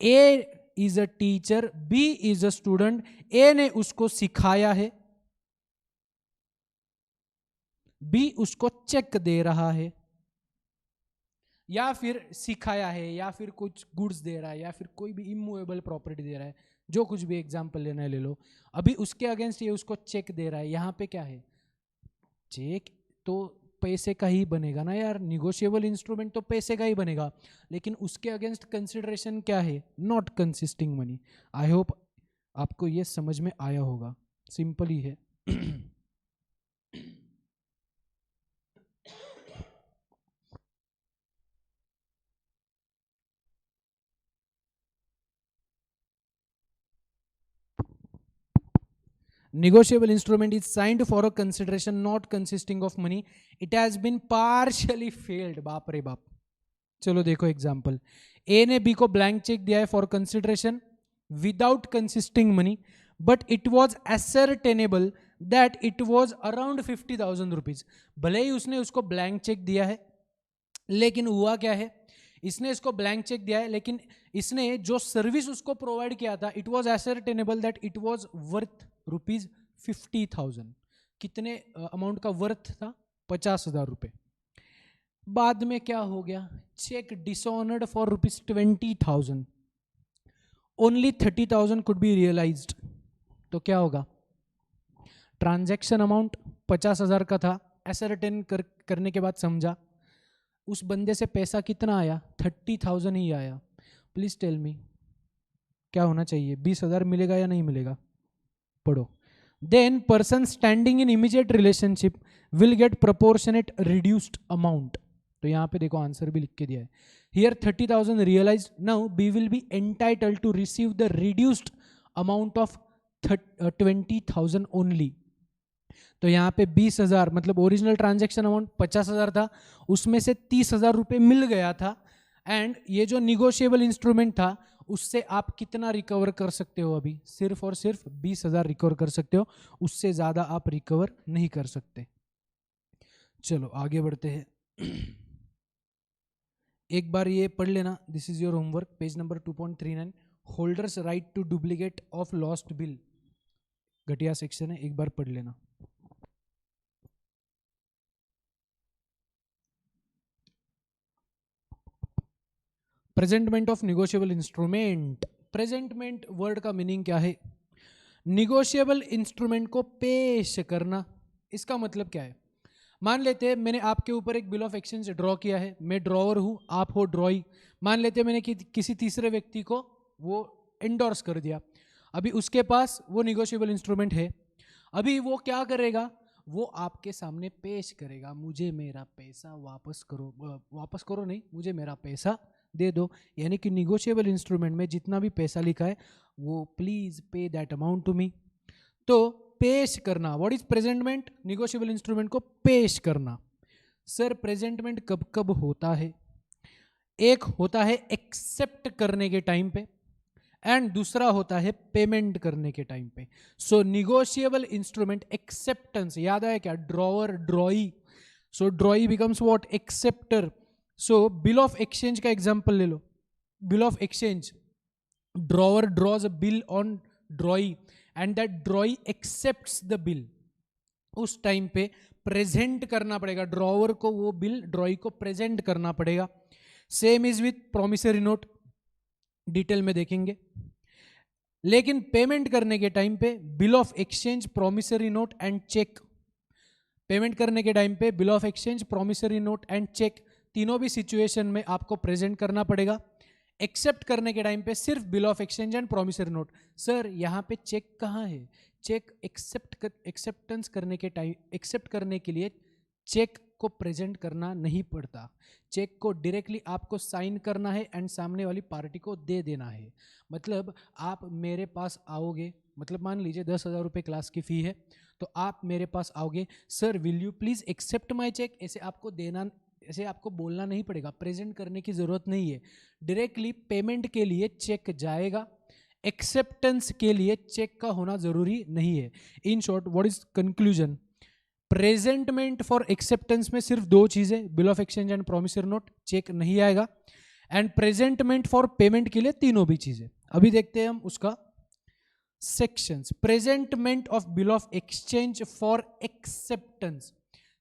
A is a teacher, B is a student. A ने उसको सिखाया है, बी उसको चेक दे रहा है, या फिर सिखाया है, या फिर कुछ गुड्स दे रहा है, या फिर कोई भी इमूवेबल प्रॉपर्टी दे रहा है, जो कुछ भी एग्जांपल लेना है ले लो. अभी उसके अगेंस्ट ये उसको चेक दे रहा है. यहां पे क्या है? चेक तो पैसे का ही बनेगा ना यार, निगोशिएबल इंस्ट्रूमेंट तो पैसे का ही बनेगा, लेकिन उसके अगेंस्ट कंसिडरेशन क्या है? Not consisting money. I hope आपको ये समझ में आया होगा. सिंपल ही है. Negotiable instrument is signed for a consideration not consisting of money. It has been partially failed. बाप रे बाप. चलो देखो एग्जाम्पल. ए ने बी को ब्लैंक चेक दिया है for consideration without consisting money, but it was ascertainable that it was around 50,000 rupees. भले ही उसने उसको ब्लैंक चेक दिया है, लेकिन हुआ क्या है? इसने इसको ब्लैंक चेक दिया है, लेकिन इसने जो सर्विस उसको प्रोवाइड किया था, it was ascertainable that it was worth rupees 50,000. कितने अमाउंट का वर्थ था? 50,000 रुपए. बाद में क्या हो गया? Cheque dishonoured for rupees 20,000. Only 30,000 could be realised. तो क्या होगा? ट्रांजैक्शन अमाउंट 50,000 का था, एसर्टेन करने के बाद समझा उस बंदे से पैसा कितना आया? 30,000 ही आया. प्लीज टेल मी क्या होना चाहिए? 20,000 मिलेगा या नहीं मिलेगा? पढ़ो. Then person standing in immediate relationship will get proportionate reduced amount. तो यहां पे देखो आंसर भी लिख के दिया है. Here 30,000 realised. Now B will be entitled to receive the reduced amount of 20,000 only. तो यहाँ पे 20,000 मतलब ओरिजिनल ट्रांजैक्शन अमाउंट 50,000 था, उसमें से 30,000 रुपये मिल गया था। एंड ये जो निगोशिएबल इंस्ट्रूमेंट था उससे आप कितना रिकवर कर सकते हो? अभी सिर्फ और सिर्फ 20,000 रिकवर कर सकते हो, उससे ज़्यादा आप रिकवर नहीं कर सकते। चलो आगे बढ़ते हैं। एक बार ये पढ़ लेना, this is your homework, page number 2.39, holders right to duplicate of lost bill. घटिया सेक्शन है, एक बार पढ़ लेना। Presentment of negotiable instrument. Presentment word का मीनिंग क्या है? निगोशिएबल इंस्ट्रूमेंट को पेश करना। इसका मतलब क्या है? मान लेते हैं मैंने आपके ऊपर एक बिल ऑफ एक्सचेंज ड्रॉ किया है, मैं ड्रॉवर हूं, आप हो ड्रॉई। मान लेते हैं मैंने किसी तीसरे व्यक्ति को वो एंडोर्स कर दिया, अभी उसके पास वो निगोशिएबल इंस्ट्रूमेंट है। अभी वो क्या करेगा? वो आपके सामने पेश करेगा, मुझे मेरा पैसा वापस करो, वापस करो नहीं, मुझे मेरा पैसा दे दो। यानी कि निगोशिएबल इंस्ट्रूमेंट में जितना भी पैसा लिखा है वो please pay that amount to me. तो पेश करना, what is presentment? Negotiable instrument को पेश करना। सर प्रेजेंटमेंट कब कब होता है? एक होता है एक्सेप्ट करने के टाइम पे एंड दूसरा होता है पेमेंट करने के टाइम पे। सो निगोशिएबल इंस्ट्रूमेंट एक्सेप्टेंस, याद आया क्या? Drawer drawee, so drawee becomes what? Acceptor. So bill of exchange का एग्जांपल ले लो। Bill of exchange, drawer draws a bill on drawee and that drawee accepts the bill. उस time पे present करना पड़ेगा ड्रॉवर को, वो बिल ड्रॉई को प्रेजेंट करना पड़ेगा। Same is with promissory note, detail में देखेंगे। लेकिन पेमेंट करने के टाइम पे bill of exchange, promissory note and cheque, payment करने के टाइम पे bill of exchange, promissory note and cheque, तीनों भी सिचुएशन में आपको प्रेजेंट करना पड़ेगा। एक्सेप्ट करने के टाइम पे सिर्फ bill of exchange and promissory note. Sir यहाँ पे चेक कहाँ है? चेक एक्सेप्टेंस करने के टाइम, एक्सेप्ट करने के लिए चेक को प्रेजेंट करना नहीं पड़ता। चेक को डायरेक्टली आपको साइन करना है एंड सामने वाली पार्टी को दे देना है। मतलब आप मेरे पास आओगे, मतलब मान लीजिए 10,000 रुपये क्लास की फ़ी है, तो आप मेरे पास आओगे, sir will you please accept my cheque, ऐसे आपको देना, ऐसे आपको बोलना नहीं पड़ेगा, प्रेजेंट करने की ज़रूरत नहीं है। डायरेक्टली पेमेंट के लिए चेक जाएगा, एक्सेप्टेंस के लिए चेक का होना ज़रूरी नहीं है। In short what is conclusion? Presentment for acceptance में सिर्फ दो चीज़ें, bill of exchange and promissory note, cheque नहीं आएगा। एंड प्रेजेंटमेंट फॉर पेमेंट के लिए तीनों भी चीज़ें। अभी देखते हैं हम उसका sections. Presentment of bill of exchange for acceptance,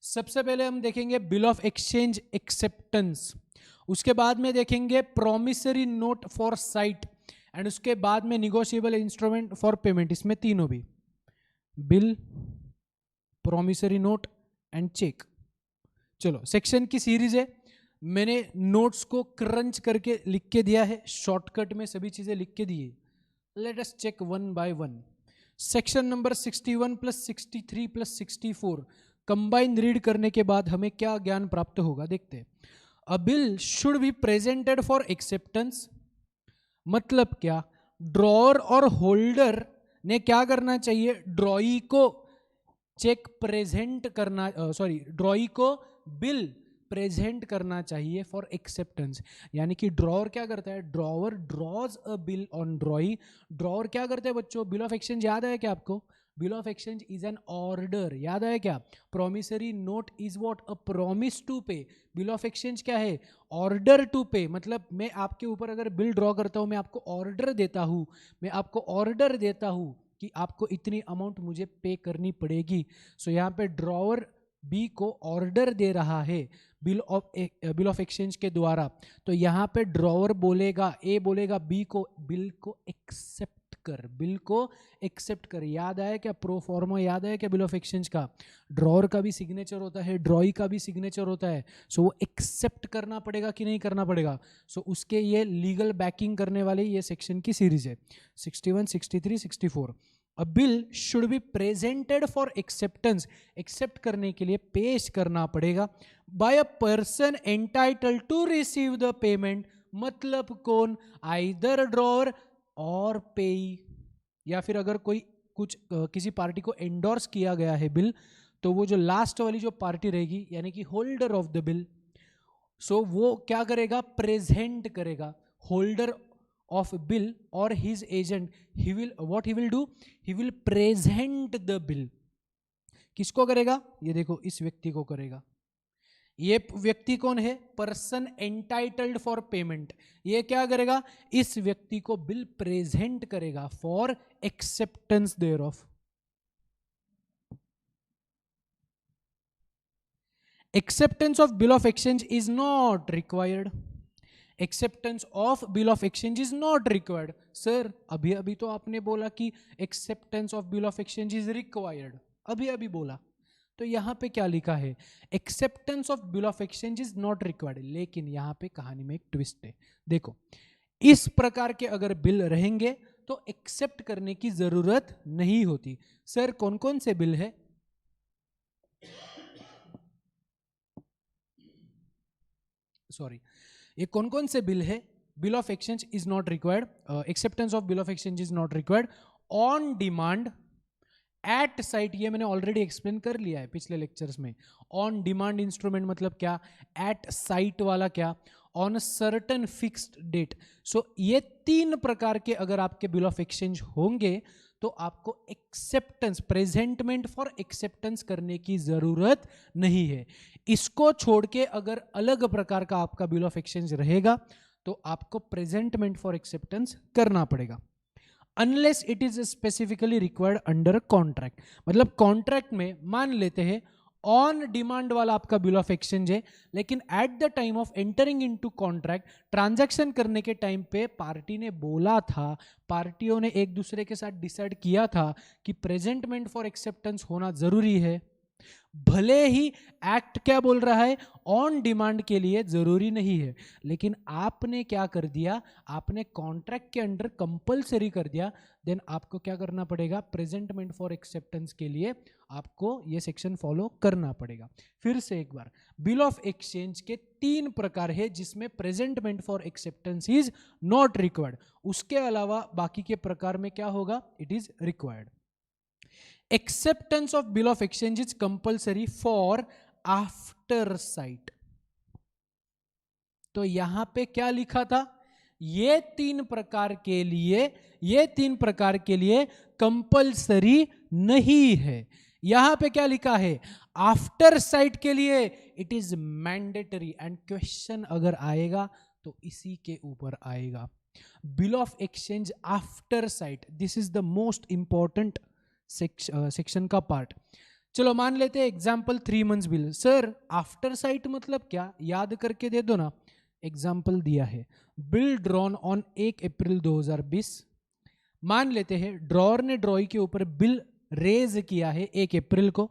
सबसे पहले हम देखेंगे बिल ऑफ एक्सचेंज एक्सेप्टेंस, उसके बाद में देखेंगे promissory note for site and उसके बाद में निगोशिएबल इंस्ट्रूमेंट फॉर पेमेंट। इसमें तीनों भी, bill, promissory note and cheque. चलो सेक्शन की सीरीज है, मैंने नोट्स को क्रंच करके लिख के दिया है, शॉर्टकट में सभी चीजें लिख के दी है। Let us check one by one. Section number 61 plus 63 plus 64 combine read करने के बाद हमें क्या ज्ञान प्राप्त होगा, देखते हैं। अ bill should be presented for acceptance, मतलब क्या? ड्रॉअर और होल्डर ने क्या करना चाहिए? ड्रॉई को चेक प्रेजेंट करना, सॉरी ड्रॉई को बिल प्रेजेंट करना चाहिए फॉर एक्सेप्टेंस। यानी कि ड्रॉअर क्या करता है? Drawer drawers a bill on ड्रॉई। Drawer क्या करते हैं बच्चों? बिल ऑफ एक्सचेंज याद है क्या आपको? Bill of exchange is an order, याद है क्या? Promissory note is what? A promise to pay. Bill of exchange क्या है? ऑर्डर टू पे। मतलब मैं आपके ऊपर अगर बिल ड्रॉ करता हूं, मैं आपको ऑर्डर देता हूं, मैं आपको ऑर्डर देता हूं कि आपको इतनी अमाउंट मुझे पे करनी पड़ेगी। सो यहाँ पे ड्रॉअर बी को ऑर्डर दे रहा है बिल ऑफ एक्सचेंज के द्वारा। तो यहाँ पे ड्रॉअर बोलेगा, ए बोलेगा बी को, बिल को एक्सेप्ट कर, बिल को एक्सेप्ट कर। याद आया क्या? प्रो फॉर्मा याद आया क्या? बिल ऑफ एक्सचेंज का ड्रॉअर का भी सिग्नेचर होता है, ड्रॉई का भी सिग्नेचर होता है। सो वो एक्सेप्ट करना पड़ेगा कि नहीं करना पड़ेगा? सो उसके ये लीगल बैकिंग करने वाले ये सेक्शन की सीरीज है, 61, 63, 64। A bill should be presented for acceptance, accept करने के लिए पेश करना पड़ेगा by a person entitled to receive the payment. मतलब कौन? आइदर ड्रॉअर और पेई, या फिर अगर कोई कुछ किसी पार्टी को एंडोर्स किया गया है बिल, तो वो जो लास्ट वाली जो पार्टी रहेगी यानी कि होल्डर ऑफ द बिल, सो वो क्या करेगा, प्रेजेंट करेगा। होल्डर ऑफ बिल और his agent, he will what he will do, he will present the bill. किसको करेगा, ये देखो इस व्यक्ति को करेगा। ये व्यक्ति कौन है, पर्सन एंटाइटल्ड फॉर पेमेंट। ये क्या करेगा, इस व्यक्ति को बिल प्रेजेंट करेगा for acceptance thereof. Acceptance of bill of exchange is not required. Acceptance of bill of exchange is not required. Sir अभी अभी तो आपने बोला कि acceptance of bill of exchange is required, अभी अभी बोला। तो यहां पे क्या लिखा है, acceptance of bill of exchange is not required. लेकिन यहां पे कहानी में एक ट्विस्ट है। देखो, इस प्रकार के अगर बिल रहेंगे तो एक्सेप्ट करने की जरूरत नहीं होती। सर कौन कौन से बिल है, सॉरी, ये कौन कौन से बिल है, bill of exchange is not required, acceptance of bill of exchange is not required, on demand, at sight, ये मैंने ऑलरेडी एक्सप्लेन कर लिया है पिछले लेक्चर्स में। ऑन डिमांड इंस्ट्रूमेंट मतलब क्या, एट साइट वाला क्या, ऑन सर्टन फिक्स्ड डेट। सो ये तीन प्रकार के अगर आपके बिल ऑफ एक्सचेंज होंगे तो आपको एक्सेप्टेंस, प्रेजेंटमेंट फॉर एक्सेप्टेंस करने की जरूरत नहीं है। इसको छोड़ के अगर अलग प्रकार का आपका बिल ऑफ एक्सचेंज रहेगा तो आपको प्रेजेंटमेंट फॉर एक्सेप्टेंस करना पड़ेगा, unless it is specifically required under contract. मतलब कॉन्ट्रैक्ट में मान लेते हैं ऑन डिमांड वाला आपका बिल ऑफ एक्सचेंज है, लेकिन eight the time of entering into contract, transaction करने के टाइम पे पार्टी ने बोला था, पार्टियों ने एक दूसरे के साथ डिसाइड किया था कि प्रेजेंटमेंट फॉर एक्सेप्टेंस होना जरूरी है। भले ही एक्ट क्या बोल रहा है, ऑन डिमांड के लिए जरूरी नहीं है, लेकिन आपने क्या कर दिया, आपने कॉन्ट्रैक्ट के अंडर कंपलसरी कर दिया, देन आपको क्या करना पड़ेगा, प्रेजेंटमेंट फॉर एक्सेप्टेंस के लिए आपको ये सेक्शन फॉलो करना पड़ेगा। फिर से एक बार, बिल ऑफ एक्सचेंज के तीन प्रकार है जिसमें presentment for acceptance is not required, उसके अलावा बाकी के प्रकार में क्या होगा, it is required. Acceptance of bill of exchange is compulsory for after site. तो यहां पे क्या लिखा था, ये तीन प्रकार के लिए कंपल्सरी नहीं है। यहां पे क्या लिखा है, आफ्टर साइट के लिए it is mandatory. And question अगर आएगा तो इसी के ऊपर आएगा, bill of exchange after site, this is the most important section का पार्ट। चलो मान लेते हैं example 3 months bill. Sir after site मतलब क्या, याद करके दे दो ना। एग्जाम्पल दिया है, बिल ड्रॉन ऑन 1 अप्रैल 2020। मान लेते हैं ड्रॉर ने ड्रॉई के ऊपर बिल रेज किया है 1 अप्रैल को,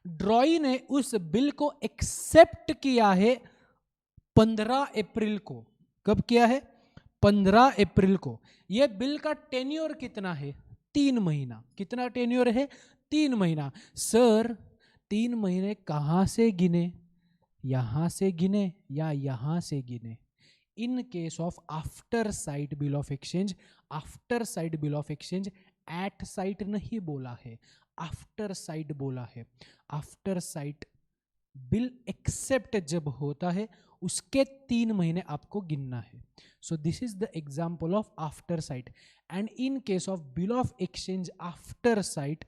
ड्रॉई ने उस बिल को एक्सेप्ट किया है 15 अप्रैल को। कब किया है, 15 अप्रैल को। यह बिल का टेन्योर कितना है, 3 महीना। कितना टेन्योर है, 3 महीना। सर 3 महीने कहां से गिने, यहां से गिने या यहां से गिने। In case of after sight bill of exchange, after sight bill of exchange, at sight नहीं बोला है, आफ्टर साइट बोला है। आफ्टर साइट बिल एक्सेप्ट जब होता है उसके 3 महीने आपको गिनना है। So this is the example of after sight. And in case of bill of exchange after sight,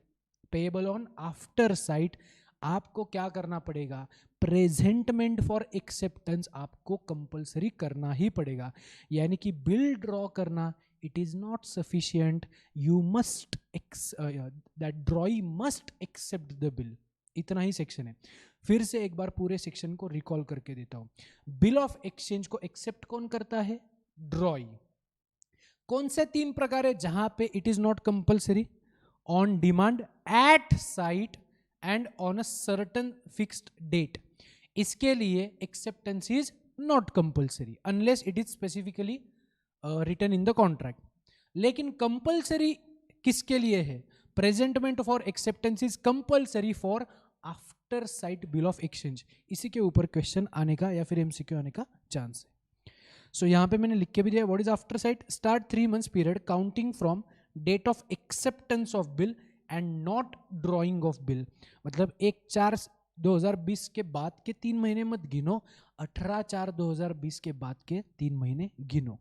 payable on after sight, आपको क्या करना पड़ेगा, प्रेजेंटमेंट फॉर एक्सेप्टेंस आपको कंपलसरी करना ही पड़ेगा। यानी कि बिल ड्रॉ करना it is not sufficient, you must that drawee must accept the bill. इतना ही सेक्शन है। फिर से एक बार पूरे सेक्शन को रिकॉल करके देता हूं। बिल ऑफ एक्सचेंज को एक्सेप्ट कौन करता है, ड्रॉई। कौन से 3 प्रकार है जहां पे it is not compulsory, on demand, at sight and on a certain fixed date. इसके लिए acceptance is not compulsory unless it is specifically written in the contract. लेकिन कंपलसरी किसके लिए है, presentment for acceptance is compulsory for after sight bill of exchange. इसी के ऊपर question आने का या फिर एमसीक्यू आने का चांस है। सो यहां पे मैंने लिख के भी दिया, what is after sight, start 3 months period counting from date of acceptance of bill and not drawing of bill. मतलब 1/4/2020 के बाद के 3 महीने मत गिनो, 18/4/2020 के बाद के 3 महीने गिनो।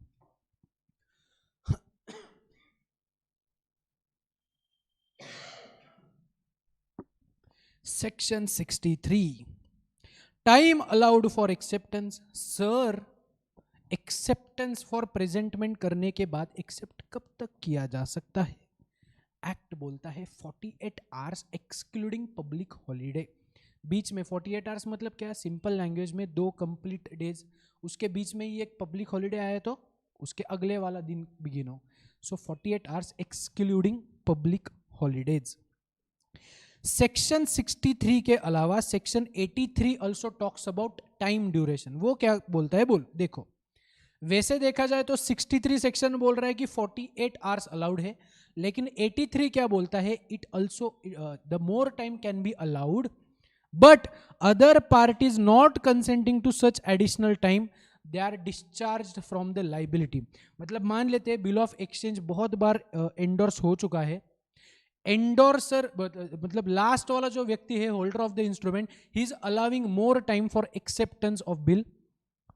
Section 63, time allowed for acceptance. Sir, acceptance for presentment करने के बाद एक्सेप्ट कब तक किया जा सकता है? एक्ट बोलता है 48 आवर्स एक्सक्लूडिंग पब्लिक हॉलीडे। बीच में 48 आवर्स मतलब क्या है? सिंपल लैंग्वेज में 2 कंप्लीट डेज, उसके बीच में ही एक पब्लिक हॉलीडे आया तो उसके अगले वाला दिन बिगिन हो। सो 48 hours excluding public holidays. Section 63 के अलावा section 83 also talks about time duration. वो क्या बोलता है? बोल देखो, वैसे देखा जाए तो 63 सेक्शन बोल रहा है कि 48 आवर्स अलाउड है, लेकिन 83 क्या बोलता है? It also the more time can be allowed but other parties not consenting to such additional time they are discharged from the liability. मतलब मान लेते हैं बिल ऑफ एक्सचेंज बहुत बार एंडोर्स हो चुका है, एंडोर्सर मतलब लास्ट वाला जो व्यक्ति है, holder of the instrument, he is allowing more time for acceptance of bill,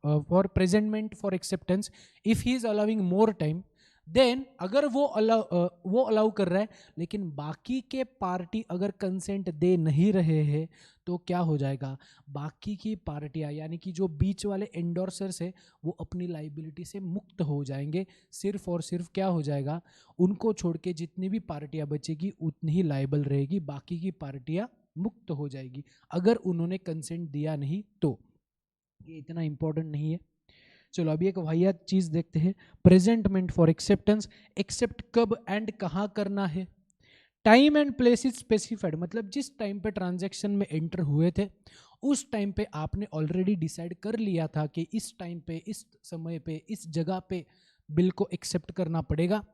for presentment for acceptance. If he is allowing more time, then अगर वो अलाउ कर रहा है लेकिन बाकी के पार्टी अगर कंसेंट दे नहीं रहे हैं तो क्या हो जाएगा? बाकी की पार्टियां यानी कि जो बीच वाले एंडोर्सर्स है वो अपनी लाइबिलिटी से मुक्त हो जाएंगे। सिर्फ और सिर्फ क्या हो जाएगा? उनको छोड़ के जितनी भी पार्टियां बचेगी उतनी ही लाइबल रहेगी, बाकी की पार्टियां मुक्त हो जाएगी अगर उन्होंने कंसेंट दिया नहीं तो। ये इतना इंपॉर्टेंट नहीं है। चलो अभी एक वाहियात चीज देखते हैं, प्रेजेंटमेंट फॉर एक्सेप्टेंस। एक्सेप्ट कब एंड कहां करना है? Time and place is specified. मतलब जिस टाइम पे ट्रांजैक्शन में एंटर हुए थे उस टाइम पे आपने ऑलरेडी डिसाइड कर लिया था कि इस टाइम पे, इस समय पे, इस जगह पे बिल को एक्सेप्ट करना पड़ेगा,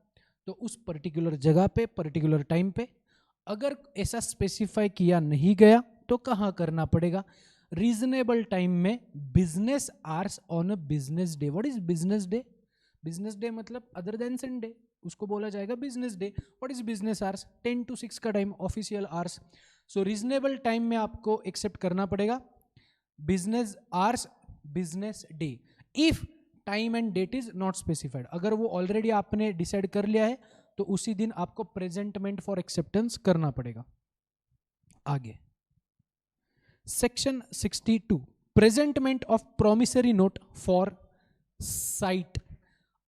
तो उस पर्टिकुलर जगह पे, पर्टिकुलर टाइम पे। अगर ऐसा स्पेसिफाई किया नहीं गया तो कहाँ करना पड़ेगा? रीजनेबल टाइम में, business hours on a business day. What is business day? Business day मतलब अदर देन संडे, उसको बोला जाएगा business day. What is business hours? 10 to 6 का time, official hours. So reasonable time में आपको एक्सेप्ट करना पड़ेगा business hours, business day. If time and date is not specified, अगर वो ऑलरेडी आपने डिसाइड कर लिया है तो उसी दिन आपको प्रेजेंटमेंट फॉर एक्सेप्टेंस करना पड़ेगा। आगे section 62, presentment of promissory note for site.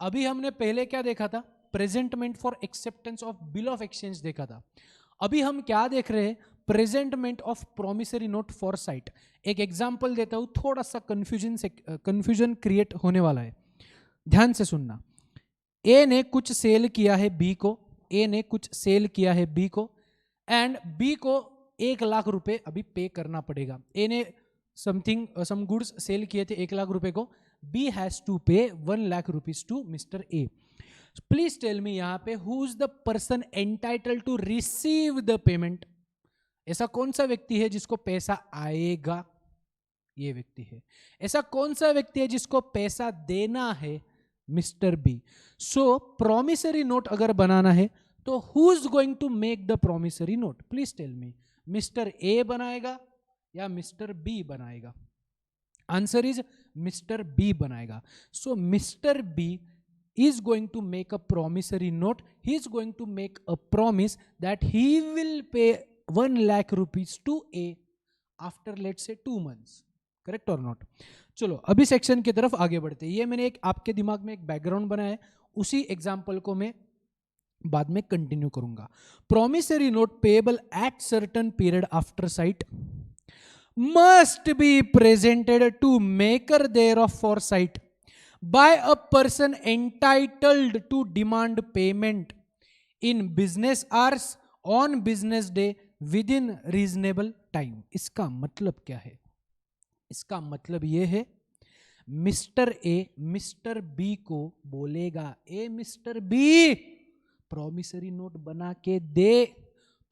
अभी हमने पहले क्या देखा था? Presentment for acceptance of bill of exchange देखा था। अभी हम क्या देख रहे हैं? Presentment of promissory note for site. एक एग्जांपल देता हूं, थोड़ा सा कंफ्यूजन क्रिएट होने वाला है, ध्यान से सुनना। ए ने कुछ सेल किया है बी को, ए ने कुछ सेल किया है बी को, एंड बी को 1 लाख रुपए अभी पे करना पड़ेगा। ए ने सम गुड्स सेल किए थे 1 लाख रुपए को, B has to pay 1 lakh rupees to mister A. Please tell me यहां पे who is the person entitled to receive the payment? ऐसा कौन सा व्यक्ति है जिसको पैसा आएगा? ये व्यक्ति है। ऐसा कौन सा व्यक्ति है जिसको पैसा देना है? Mister B. So promissory note अगर बनाना है तो who is going to make the promissory note? Please tell me, mister A बनाएगा या मिस्टर बी बनाएगा? आंसर इज मिस्टर बी बनाएगा। So mister B is going to make a promissory note. He is going to make a promise that he will pay 1 lakh rupees to A after let's say 2 months. Correct or not? चलो अभी section की तरफ आगे बढ़ते हैं। ये मैंने एक आपके दिमाग में एक बैकग्राउंड बनाया है, उसी एग्जाम्पल को मैं बाद में कंटिन्यू करूंगा। Promissory note payable at certain period after sight must be presented to maker thereof for sight by a person entitled to demand payment in business hours on business day within reasonable time। इसका मतलब क्या है? इसका मतलब यह है mister A mister B को बोलेगा, ए मिस्टर बी प्रोमिसरी नोट बना के दे,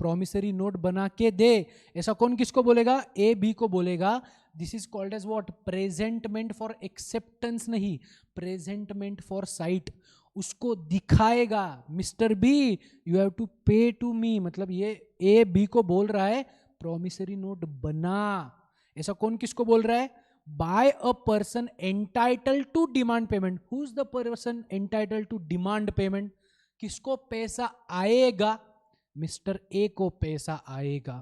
प्रोमिसरी नोट बना के दे। ऐसा कौन किसको बोलेगा? ए बी को बोलेगा। This is called as what? Presentment for acceptance नहीं, प्रेजेंटमेंट फॉर साइट। उसको दिखाएगा, mister B you have to pay to me, मतलब ये ए बी को बोल रहा है प्रॉमिसरी नोट बना। ऐसा कौन किसको बोल रहा है? By a person entitled to demand payment. Who is the person entitled to demand payment? किसको पैसा आएगा? मिस्टर ए को पैसा आएगा।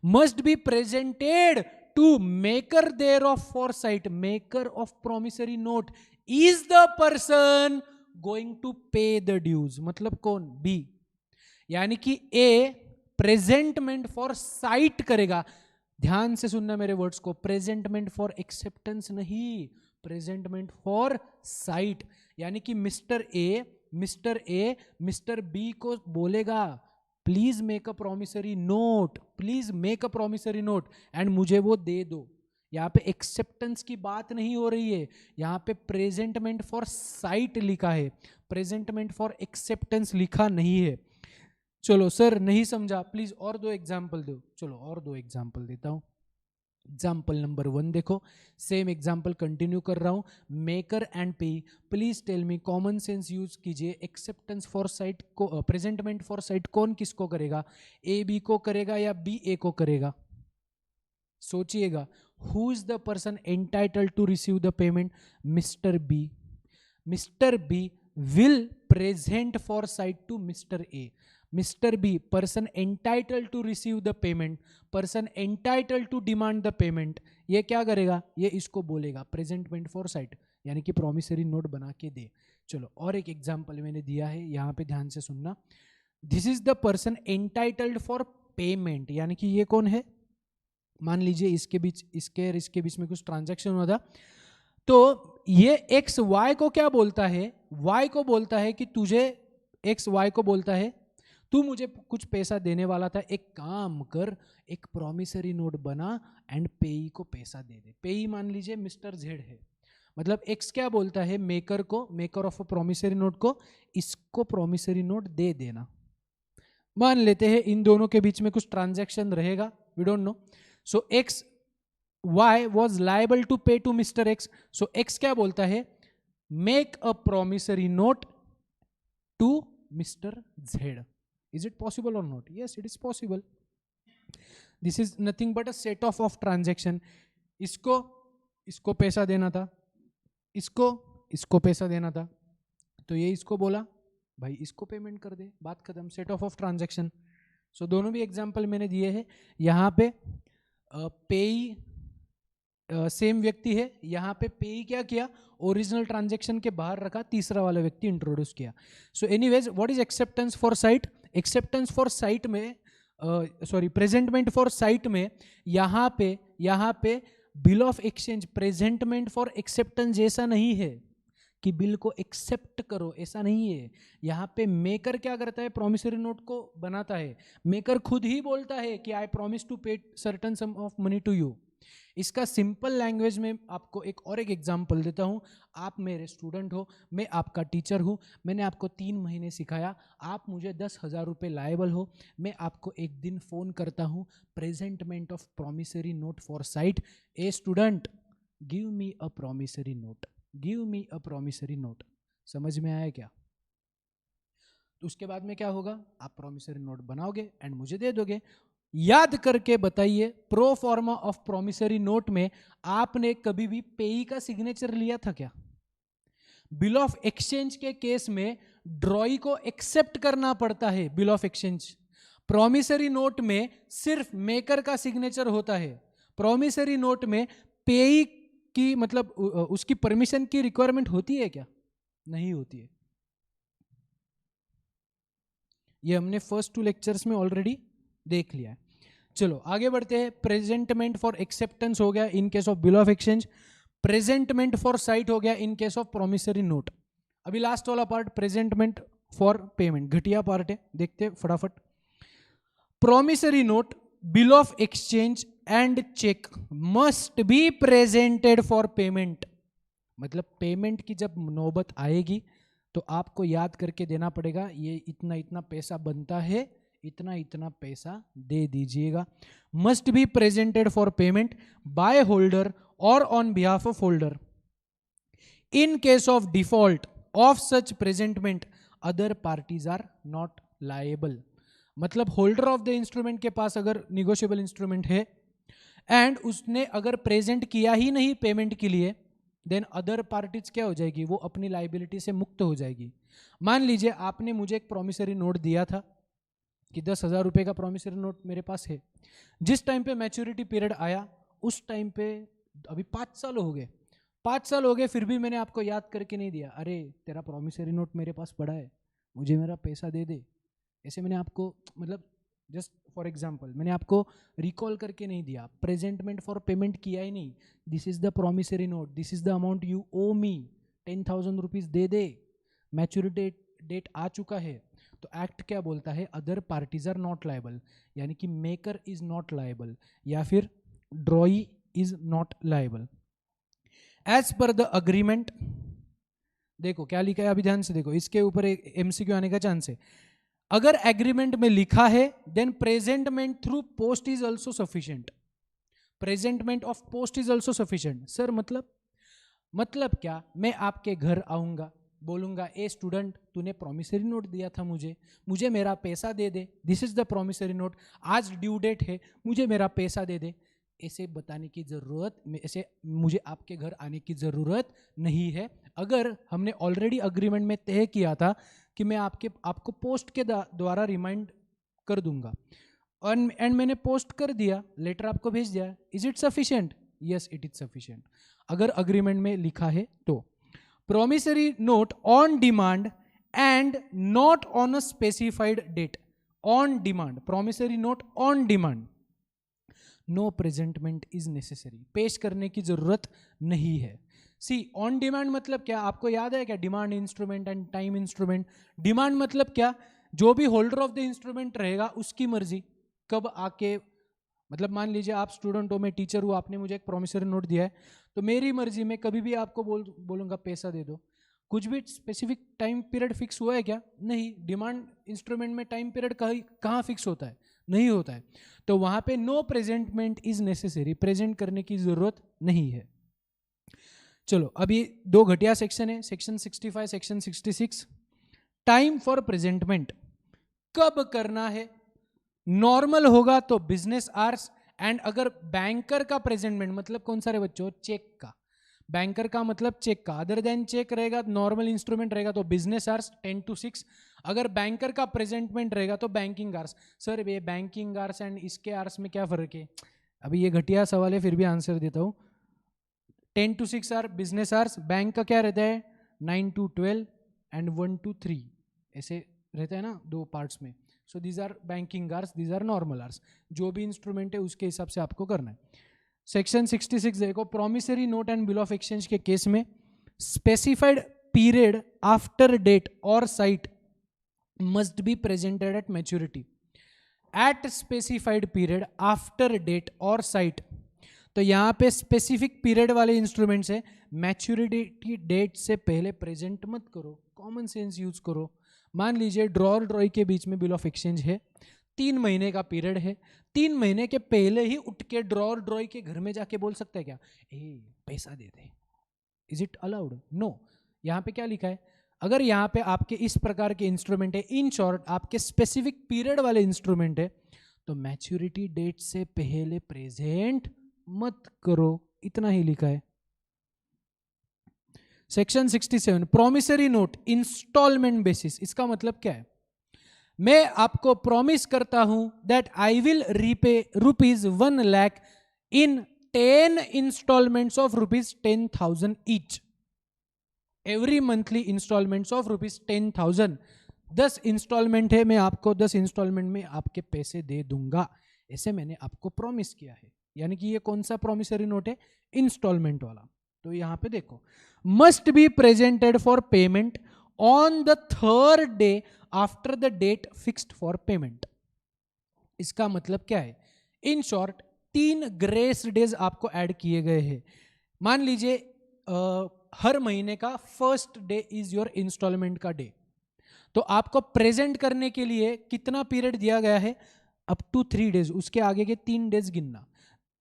Must be presented to maker thereof for sight. Maker of promissory note is the person going to pay the dues. मतलब कौन? B. यानी कि ए प्रेजेंटमेंट फॉर साइट करेगा। ध्यान से सुनना मेरे वर्ड्स को, प्रेजेंटमेंट फॉर एक्सेप्टेंस नहीं, प्रेजेंटमेंट फॉर साइट। यानी कि मिस्टर ए मिस्टर बी को बोलेगा please make a promissory note, please make a promissory note and मुझे वो दे दो। यहाँ पे एक्सेप्टेंस की बात नहीं हो रही है, यहाँ पे प्रेजेंटमेंट फॉर साइट लिखा है, प्रेजेंटमेंट फॉर एक्सेप्टेंस लिखा नहीं है। चलो सर नहीं समझा, प्लीज और दो एग्जाम्पल दो। चलो और दो एग्जाम्पल देता हूं। एग्जाम्पल नंबर 1 देखो, सेम एग्जाम्पल कंटिन्यू कर रहा हूं। Maker and pay, please tell me, common sense use कीजिए। एक्सेप्टेंस फॉर साइट को, प्रेजेंटमेंट फॉर साइट कौन किसको करेगा? ए बी को करेगा या बी ए को करेगा? सोचिएगा। Who is the person entitled to receive the payment? Mister B. Mister B will present for sight to mister A. Mister B person entitled to receive the payment, person entitled to demand the payment, ये क्या करेगा? ये इसको बोलेगा presentment for site, यानी कि promissory note बना के दे। चलो और एक एग्जांपल मैंने दिया है, यहां पे ध्यान से सुनना। This is the person entitled for payment, यानी कि ये कौन है? मान लीजिए इसके बीच में कुछ ट्रांजैक्शन हुआ था, तो ये एक्स वाई को क्या बोलता है? वाई को बोलता है कि तुझे, एक्स वाई को बोलता है तू मुझे कुछ पैसा देने वाला था, एक काम कर, एक प्रॉमिसरी नोट बना एंड पेई को पैसा दे दे। पेई मान लीजिए मिस्टर जेड है, मतलब एक्स क्या बोलता है मेकर को, maker of a promissory note को, इसको प्रॉमिसरी नोट दे देना। मान लेते हैं इन दोनों के बीच में कुछ ट्रांजैक्शन रहेगा, we don't know. So X Y was liable to pay to mister X. So X क्या बोलता है? Make a promissory note to mister Z. Is it possible or not? Yes, it is possible. This is nothing but a set of transaction. इसको पैसा देना था, इसको पैसा देना था, तो ये इसको बोला भाई इसको पेमेंट कर दे, बात खत्म, सेट ऑफ ट्रांजैक्शन। सो दोनों भी एग्जांपल मैंने दिए हैं। यहाँ पे पेई सेम व्यक्ति है, यहाँ पे पेई क्या किया? ओरिजिनल ट्रांजैक्शन के बाहर रखा, तीसरा वाला व्यक्ति इंट्रोड्यूस किया। So anyways what is acceptance for site? Acceptance for site में प्रेजेंटमेंट फॉर साइट में यहाँ पे bill of exchange, presentment for acceptance जैसा नहीं है कि बिल को एक्सेप्ट करो, ऐसा नहीं है। यहाँ पे मेकर क्या करता है? प्रॉमिसरी नोट को बनाता है। मेकर खुद ही बोलता है कि I promise to pay certain sum of money to you. इसका सिंपल लैंग्वेज में आपको एक एग्जांपल देता हूं। आप मेरे स्टूडेंट हो, मैं आपका टीचर हूं, मैंने आपको 3 महीने सिखाया, आप मुझे 10,000 रुपये लायबल हो। मैं आपको एक दिन फोन करता हूं, presentment of promissory note for site, a student give me a promissory note, give me a promissory note. समझ में आया क्या? तो उसके बाद में क्या होगा? आप प्रॉमिसरी नोट बनाओगे एंड मुझे दे दोगे। याद करके बताइए, प्रो फॉर्मा ऑफ प्रॉमिसरी नोट में आपने कभी भी पेई का सिग्नेचर लिया था क्या? बिल ऑफ एक्सचेंज के केस में ड्रॉई को एक्सेप्ट करना पड़ता है bill of exchange. Promissory note में सिर्फ मेकर का सिग्नेचर होता है। प्रॉमिसरी नोट में पेई की मतलब उसकी परमिशन की रिक्वायरमेंट होती है क्या? नहीं होती है। ये हमने फर्स्ट 2 लेक्चर्स में ऑलरेडी देख लिया है। चलो आगे बढ़ते हैं। प्रेजेंटमेंट फॉर एक्सेप्टेंस हो गया in case of bill of exchange, presentment for sight हो गया in case of promissory note. अभी लास्ट वाला पार्ट प्रेजेंटमेंट फॉर पेमेंट, घटिया पार्ट है, देखते फटाफट। Promissory note, bill of exchange and cheque must be presented for payment. मतलब payment की जब नौबत आएगी तो आपको याद करके देना पड़ेगा, ये इतना इतना पैसा बनता है, इतना इतना पैसा दे दीजिएगा। Must be presented for payment by holder और on behalf of holder. In case of default, of such presentment other parties are not liable. मतलब होल्डर ऑफ द इंस्ट्रूमेंट के पास अगर निगोशिएबल इंस्ट्रूमेंट है एंड उसने अगर प्रेजेंट किया ही नहीं पेमेंट के लिए, देन अदर पार्टीज क्या हो जाएगी, वो अपनी लाइबिलिटी से मुक्त हो जाएगी। मान लीजिए आपने मुझे एक प्रॉमिसरी नोट दिया था कि 10,000 रुपये का प्रॉमिसरी नोट मेरे पास है। जिस टाइम पे मैच्योरिटी पीरियड आया उस टाइम पे अभी 5 साल हो गए, 5 साल हो गए, फिर भी मैंने आपको याद करके नहीं दिया, अरे तेरा प्रॉमिसरी नोट मेरे पास पड़ा है, मुझे मेरा पैसा दे दे। ऐसे मैंने आपको, मतलब जस्ट फॉर एग्जाम्पल मैंने आपको रिकॉल करके नहीं दिया, प्रेजेंटमेंट फॉर पेमेंट किया ही नहीं, this is the promissory note, this is the amount you owe me, 10,000 rupees दे दे, मैच्योरिटी डेट आ चुका है। तो एक्ट क्या बोलता है, other parties are not liable, यानी कि मेकर इज नॉट लायबल या फिर drawee is not liable as per the agreement. देखो क्या लिखा है, अभी ध्यान से देखो, इसके ऊपर एक एमसीक्यू आने का चांस है। अगर एग्रीमेंट में लिखा है then presentment through post is also sufficient, presentment of post is also sufficient. Sir मतलब क्या, मैं आपके घर आऊंगा, बोलूंगा ए स्टूडेंट तूने प्रॉमिसरी नोट दिया था मुझे मेरा पैसा दे दे, this is the promissory note, आज ड्यू डेट है, मुझे मेरा पैसा दे दे। ऐसे बताने की ज़रूरत, ऐसे मुझे आपके घर आने की ज़रूरत नहीं है। अगर हमने ऑलरेडी अग्रीमेंट में तय किया था कि मैं आपको पोस्ट के द्वारा रिमाइंड कर दूंगा एंड मैंने पोस्ट कर दिया, लेटर आपको भेज दिया, is it sufficient? Yes it is sufficient, अगर अग्रीमेंट में लिखा है तो। Promissory note on demand and not on a specified date, on demand, promissory note on demand, no presentment is necessary, पेश करने की जरूरत नहीं है। सी ऑन डिमांड मतलब क्या, आपको याद है क्या, demand instrument and time instrument. Demand मतलब क्या, जो भी होल्डर ऑफ द इंस्ट्रूमेंट रहेगा उसकी मर्जी कब आके, मतलब मान लीजिए आप स्टूडेंट हो, मैं टीचर हूँ, आपने मुझे एक प्रॉमिसरी नोट दिया है, तो मेरी मर्जी में कभी भी आपको बोलूंगा पैसा दे दो। कुछ भी स्पेसिफिक टाइम पीरियड फिक्स हुआ है क्या? नहीं। डिमांड इंस्ट्रूमेंट में टाइम पीरियड कहाँ फिक्स होता है? नहीं होता है। तो वहां पे no presentment is necessary, present करने की जरूरत नहीं है। चलो अभी दो घटिया सेक्शन है, section 65, section 66। Time for presentment कब करना है? नॉर्मल होगा तो बिजनेस आवर्स, एंड अगर बैंकर का प्रेजेंटमेंट मतलब कौन सा रे बच्चों, चेक का, बैंकर का मतलब चेक का, अदर देन चेक रहेगा, नॉर्मल इंस्ट्रूमेंट रहेगा तो बिजनेस आवर्स 10 to 6। अगर बैंकर का प्रेजेंटमेंट रहेगा तो बैंकिंग आवर्स। सर ये बैंकिंग आवर्स एंड इसके आवर्स में क्या फर्क है? अभी ये घटिया सवाल है फिर भी आंसर देता हूँ। 10 to 6 our business hours, bank का क्या रहता है 9 to 12 एंड 1 to 3, ऐसे रहता है ना दो पार्ट्स में। So these are banking hours, these are normal hours, जो भी इंस्ट्रूमेंट है उसके हिसाब से आपको करना है। सेक्शन 66 देखो, promissory note and bill of exchange के केस में स्पेसिफाइड पीरियड आफ्टर डेट और sight must be presented at maturity, at specified period after date और साइट। तो यहाँ पे स्पेसिफिक पीरियड वाले इंस्ट्रूमेंट्स है, मैच्योरिटी डेट से पहले प्रेजेंट मत करो, कॉमन सेंस यूज करो। मान लीजिए ड्रॉ और ड्रॉई के बीच में बिल ऑफ एक्सचेंज है, 3 महीने का पीरियड है, 3 महीने के पहले ही उठ के ड्रॉ और ड्रॉई के घर में जाके बोल सकता है क्या, ए पैसा दे दे? Is it allowed? नो। यहाँ पे क्या लिखा है, अगर यहाँ पे आपके इस प्रकार के इंस्ट्रूमेंट है, इन शॉर्ट आपके स्पेसिफिक पीरियड वाले इंस्ट्रूमेंट है, तो मैच्योरिटी डेट से पहले प्रेजेंट मत करो, इतना ही लिखा है। Section 67, promissory note instalment basis. इसका मतलब क्या है, मैं आपको प्रॉमिस करता हूं that I will repay ₹1 lakh in 10 instalments of ₹10,000 each, every monthly instalments of ₹10,000। 10 instalment है, मैं आपको 10 इंस्टॉलमेंट में आपके पैसे दे दूंगा, ऐसे मैंने आपको प्रॉमिस किया है। यानी कि ये कौन सा प्रॉमिसरी नोट है, इंस्टॉलमेंट वाला। तो यहां पे देखो, must be presented for payment on the 3rd day after the date fixed for payment. इसका मतलब क्या है, इन शॉर्ट 3 ग्रेस डेज आपको ऐड किए गए हैं। मान लीजिए हर महीने का 1st day is your instalment का डे, तो आपको प्रेजेंट करने के लिए कितना पीरियड दिया गया है, अप टू 3 डेज, उसके आगे के 3 डेज गिनना,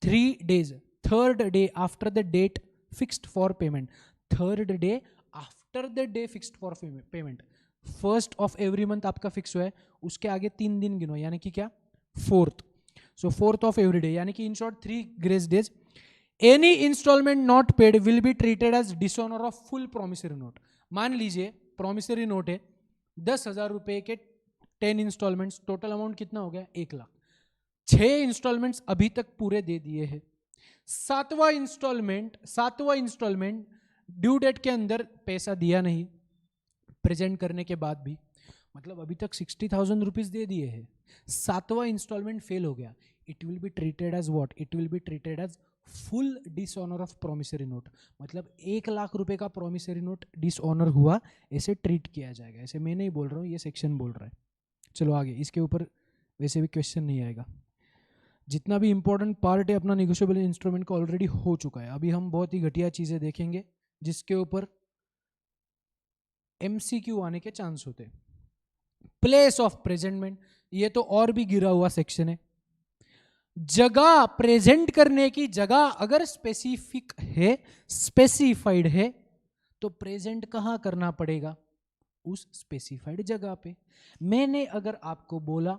3 days, 3rd day after the date fixed for payment. 3rd day after the day fixed for payment. 1st of every month आपका फिक्स हुआ है, उसके आगे 3 दिन गिनो, यानी कि क्या 4th. So 4th of every day, यानी कि in short 3 grace days. Any instalment not paid will be treated as dishonour of full promissory note. मान लीजिए प्रोमिसरी नोट है 10,000 रुपए के 10 इंस्टॉलमेंट्स, टोटल अमाउंट कितना हो गया 1 लाख. 6 इंस्टॉलमेंट्स अभी तक पूरे दे दिए हैं. 7वां इंस्टॉलमेंट ड्यू डेट के अंदर पैसा दिया नहीं, प्रेजेंट करने के बाद भी, मतलब अभी तक 60,000 रुपीज दे दिए हैं. 7वां इंस्टॉलमेंट फेल हो गया. It will be treated as what? It will be treated as full dishonour of promissory note. मतलब 1 लाख रुपए का प्रोमिसरी नोट डिसऑनर हुआ, ऐसे ट्रीट किया जाएगा. ऐसे मैं नहीं बोल रहा हूँ, ये सेक्शन बोल रहा है. चलो आगे, इसके ऊपर वैसे भी क्वेश्चन नहीं आएगा. जितना भी इंपॉर्टेंट पार्ट है अपना निगोशिएबल इंस्ट्रूमेंट का ऑलरेडी हो चुका है. अभी हम बहुत ही घटिया चीजें देखेंगे जिसके ऊपर एमसीक्यू आने के चांस होते हैं. प्लेस ऑफ प्रेजेंटमेंट, ये तो और भी गिरा हुआ सेक्शन है. जगह, प्रेजेंट करने की जगह अगर स्पेसिफिक है, स्पेसिफाइड है, तो प्रेजेंट कहां करना पड़ेगा? उस स्पेसिफाइड जगह पे. मैंने अगर आपको बोला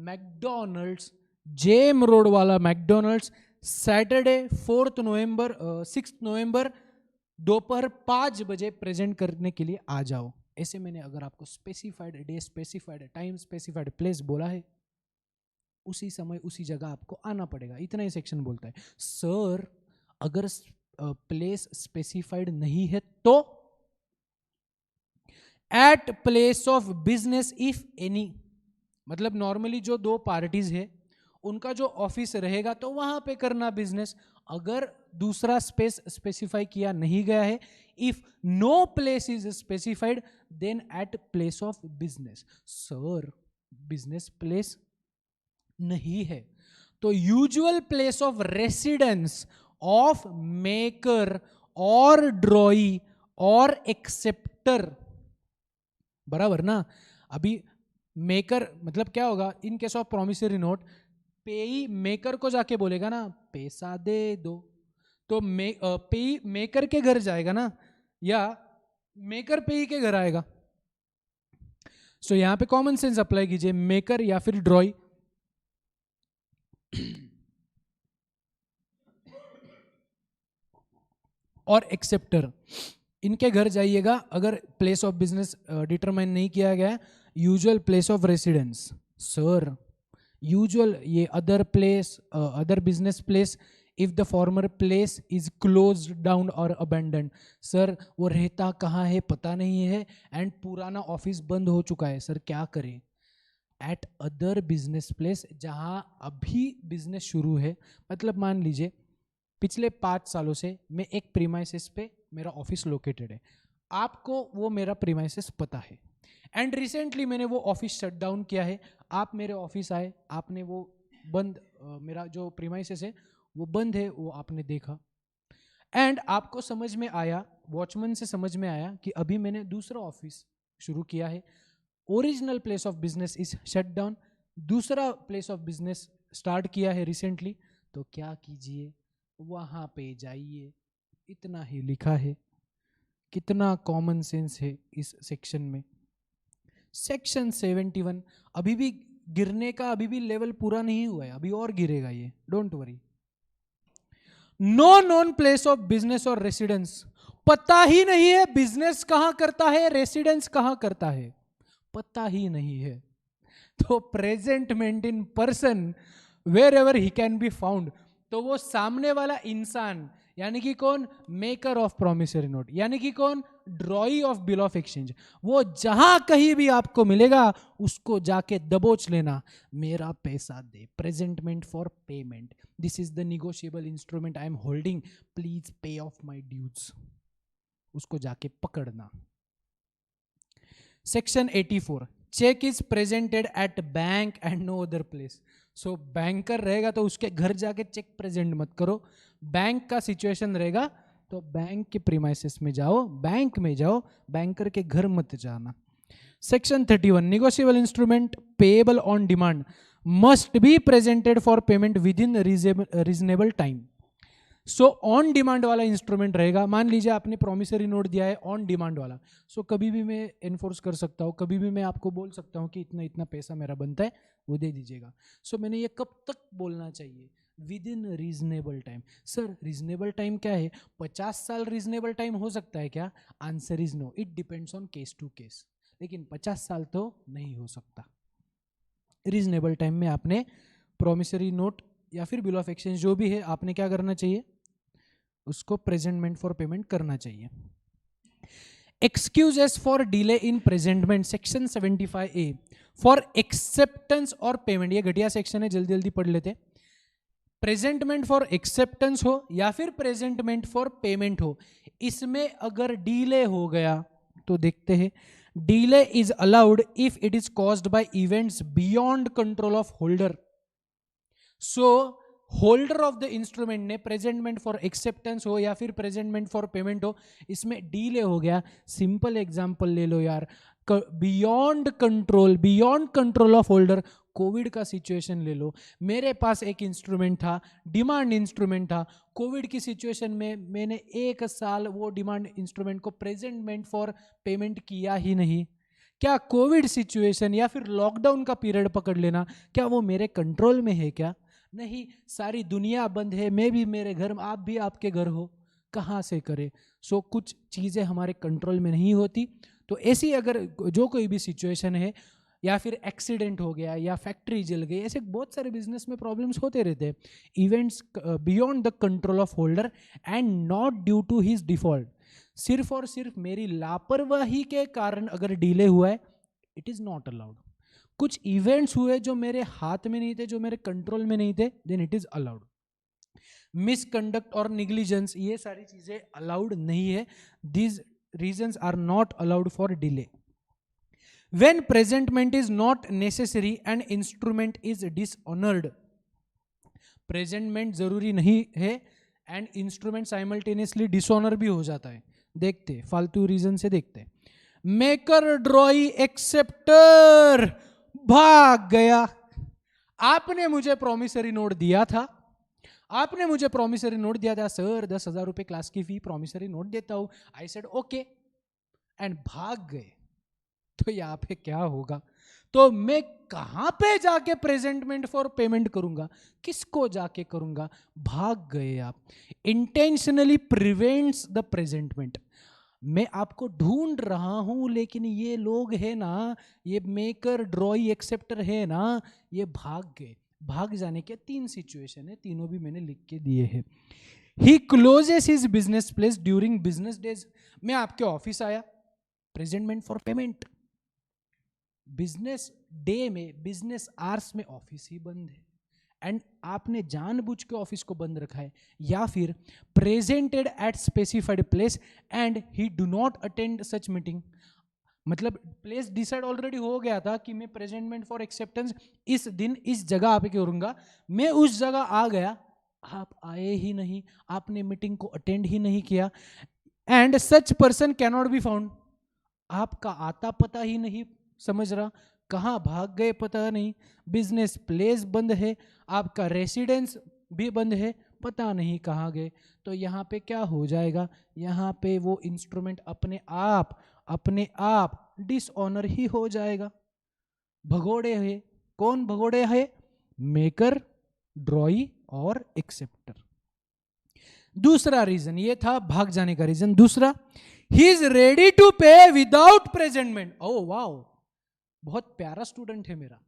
मैकडॉनल्ड्स, जेम रोड वाला मैकडॉनल्ड्स, सैटरडे 6 नवंबर दोपहर 5 बजे प्रेजेंट करने के लिए आ जाओ, ऐसे मैंने अगर आपको specified day, specified time, specified place बोला है, उसी समय उसी जगह आपको आना पड़ेगा. इतना ही सेक्शन बोलता है. सर अगर प्लेस स्पेसिफाइड नहीं है तो at place of business if any. मतलब नॉर्मली जो 2 पार्टीज है उनका जो ऑफिस रहेगा तो वहां पे करना बिजनेस. अगर दूसरा स्पेस स्पेसिफाई किया नहीं गया है, if no place is specified, then at place of business. Sir business place नहीं है तो usual place of residence of maker और ड्रॉई और एक्सेप्टर. बराबर ना. अभी मेकर मतलब क्या होगा इन केस ऑफ प्रोमिसरी नोट? पेई मेकर को जाके बोलेगा ना पैसा दे दो, तो पेई मेकर के घर जाएगा ना, या मेकर पेई के घर आएगा. सो यहां पे कॉमन सेंस अप्लाई कीजिए, मेकर या फिर ड्रॉई. और एक्सेप्टर, इनके घर जाइएगा अगर प्लेस ऑफ बिजनेस डिटरमाइन नहीं किया गया. Usual place of residence, sir usual ये other place, other business place if the former place is closed down और अबैंडन. सर वो रहता कहाँ है पता नहीं है एंड पुराना ऑफिस बंद हो चुका है, सर क्या करें? एट अदर बिजनेस प्लेस, जहां अभी बिजनेस शुरू है. मतलब मान लीजिए पिछले 5 सालों से मैं एक प्रीमाइसेस पे मेरा ऑफिस लोकेटेड है, आपको वो मेरा प्रीमाइसेस पता है, एंड रिसेंटली मैंने वो ऑफिस शट डाउन किया है. आप मेरे ऑफिस आए, आपने वो बंद, मेरा जो प्रीमाइसेस है वो बंद है, वो आपने देखा, एंड आपको समझ में आया, वॉचमैन से समझ में आया कि अभी मैंने दूसरा ऑफिस शुरू किया है. Original place of business is shut down, दूसरा प्लेस ऑफ बिजनेस स्टार्ट किया है रिसेंटली, तो क्या कीजिए? वहां पे जाइए. इतना ही लिखा है. कितना कॉमन सेंस है इस सेक्शन में. सेक्शन 71 अभी भी गिरने का, अभी भी लेवल पूरा नहीं हुआ है, अभी और गिरेगा ये, don't worry. No known place of business और रेसिडेंस, पता ही नहीं है बिजनेस कहां करता है, रेसिडेंस कहां करता है, पता ही नहीं है. तो presentment person wherever he can be found, तो वो सामने वाला इंसान, यानी कि कौन? मेकर ऑफ प्रोमिसरी नोट, यानी कि कौन? ड्रॉई ऑफ बिल ऑफ एक्सचेंज. वो जहां कहीं भी आपको मिलेगा उसको जाके दबोच लेना, मेरा पैसा दे, presentment for payment, this is the negotiable instrument I am holding, please pay off my dues. उसको जाके पकड़ना. Section 84, cheque is presented at bank and no other place. So banker रहेगा तो उसके घर जाके चेक प्रेजेंट मत करो. बैंक का सिचुएशन रहेगा तो बैंक के प्रीमाइसेस में जाओ, बैंक में जाओ, बैंकर के घर मत जाना. Section 31, negotiable instrument payable on demand must be presented for payment with in reasonable time. So on demand वाला इंस्ट्रूमेंट रहेगा। मान लीजिए आपने प्रोमिसरी नोट दिया है ऑन डिमांड वाला, सो कभी भी मैं एनफोर्स कर सकता हूँ, कभी भी मैं आपको बोल सकता हूँ कि इतना इतना पैसा मेरा बनता है वो दे दीजिएगा। सो मैंने ये कब तक बोलना चाहिए? With in reasonable time. Sir reasonable time क्या है? 50 साल रीजनेबल टाइम हो सकता है क्या? Answer is no, it depends on case to case, लेकिन 50 साल तो नहीं हो सकता। रीजनेबल टाइम में आपने प्रोमिसरी नोट या फिर बिल ऑफ एक्सचेंज जो भी है आपने क्या करना चाहिए? उसको प्रेजेंटमेंट फॉर पेमेंट करना चाहिए। Excuses for delay in presentment, section 75A for acceptance और पेमेंट। ये घटिया सेक्शन है, जल्दी जल्दी पढ़ लेते। प्रेजेंटमेंट फॉर एक्सेप्टेंस हो या फिर प्रेजेंटमेंट फॉर पेमेंट हो, इसमें अगर डिले हो गया तो देखते हैं, delay is allowed if it is caused by events beyond control of holder. So holder of the instrument ने प्रेजेंटमेंट फॉर एक्सेप्टेंस हो या फिर प्रेजेंटमेंट फॉर पेमेंट हो, इसमें डीले हो गया। सिंपल एग्जांपल ले लो यार, beyond control of holder. Covid का सिचुएशन ले लो, मेरे पास एक इंस्ट्रूमेंट था, डिमांड इंस्ट्रूमेंट था, कोविड की सिचुएशन में मैंने 1 साल वो डिमांड इंस्ट्रूमेंट को प्रेजेंटमेंट फॉर पेमेंट किया ही नहीं। क्या कोविड सिचुएशन या फिर लॉकडाउन का पीरियड पकड़ लेना, क्या वो मेरे कंट्रोल में है? क्या नहीं। सारी दुनिया बंद है, मैं भी मेरे घर, आप भी आपके घर हो, कहाँ से करे? सो कुछ चीज़ें हमारे कंट्रोल में नहीं होती। तो ऐसी अगर जो कोई भी सिचुएशन है, या फिर एक्सीडेंट हो गया या फैक्ट्री जल गई, ऐसे बहुत सारे बिजनेस में प्रॉब्लम्स होते रहते हैं। Events beyond the control of holder and not due to his default, सिर्फ और सिर्फ मेरी लापरवाही के कारण अगर डिले हुआ है, इट इज नॉट अलाउड। कुछ इवेंट्स हुए जो मेरे हाथ में नहीं थे, जो मेरे कंट्रोल में नहीं थे, then it is allowed. Misconduct और निग्लिजेंस, ये सारी चीजें अलाउड नहीं है। These reasons are not allowed for delay. When presentment is not necessary and instrument is dishonoured, presentment जरूरी नहीं है एंड इंस्ट्रूमेंट साइमल्टेनियसली डिसऑनर भी हो जाता है। देखते फालतू रीजन से देखते। मेकर ड्रॉई एक्सेप्टर भाग गया। आपने मुझे प्रॉमिसरी नोट दिया था, आपने मुझे प्रॉमिसरी नोट दिया था, सर 10,000 रुपए क्लास की फी, प्रॉमिसरी नोट देता हूं। आई सेड ओके एंड भाग गए। तो यहां पे क्या होगा? तो मैं कहां पे जाके प्रेजेंटमेंट फॉर पेमेंट करूंगा? किसको जाके करूंगा? भाग गए आप। Intentionally prevents the presentment. मैं आपको ढूंढ रहा हूं, लेकिन ये लोग है ना, ये मेकर ड्रॉई एक्सेप्टर है ना, ये भाग गए। भाग जाने के 3 सिचुएशन है, तीनों भी मैंने लिख के दिए हैं। He closes his business place during business days. मैं आपके ऑफिस आया, presentment for payment. Business day में, बिजनेस आवर्स में ऑफिस ही बंद है एंड आपने जानबूझ के ऑफिस को बंद रखा है, या फिर presented eight specified place and he do not attend such meeting. मतलब प्लेस डिसाइड ऑलरेडी हो गया था कि मैं प्रेजेंटमेंट फॉर एक्सेप्टेंस इस दिन इस जगह पे करूंगा, मैं उस जगह आ गया, आप आए ही नहीं, आपने मीटिंग को अटेंड ही नहीं किया and such person can not be found. आपका आता पता ही नहीं समझ रहा, कहाँ भाग गए पता नहीं, बिजनेस प्लेस बंद है, आपका रेसिडेंस भी बंद है, पता नहीं कहाँ गए। तो यहाँ पे क्या हो जाएगा? यहाँ पे वो इंस्ट्रूमेंट अपने आप डिसऑनर ही हो जाएगा। भगोड़े है, कौन भगोड़े है? मेकर, ड्रॉई और एक्सेप्टर। दूसरा रीजन ये था भाग जाने का रीजन। दूसरा, ही इज रेडी टू पे विदाउट प्रेजेंटमेंट। ओह वाओ, बहुत प्यारा स्टूडेंट है मेरा।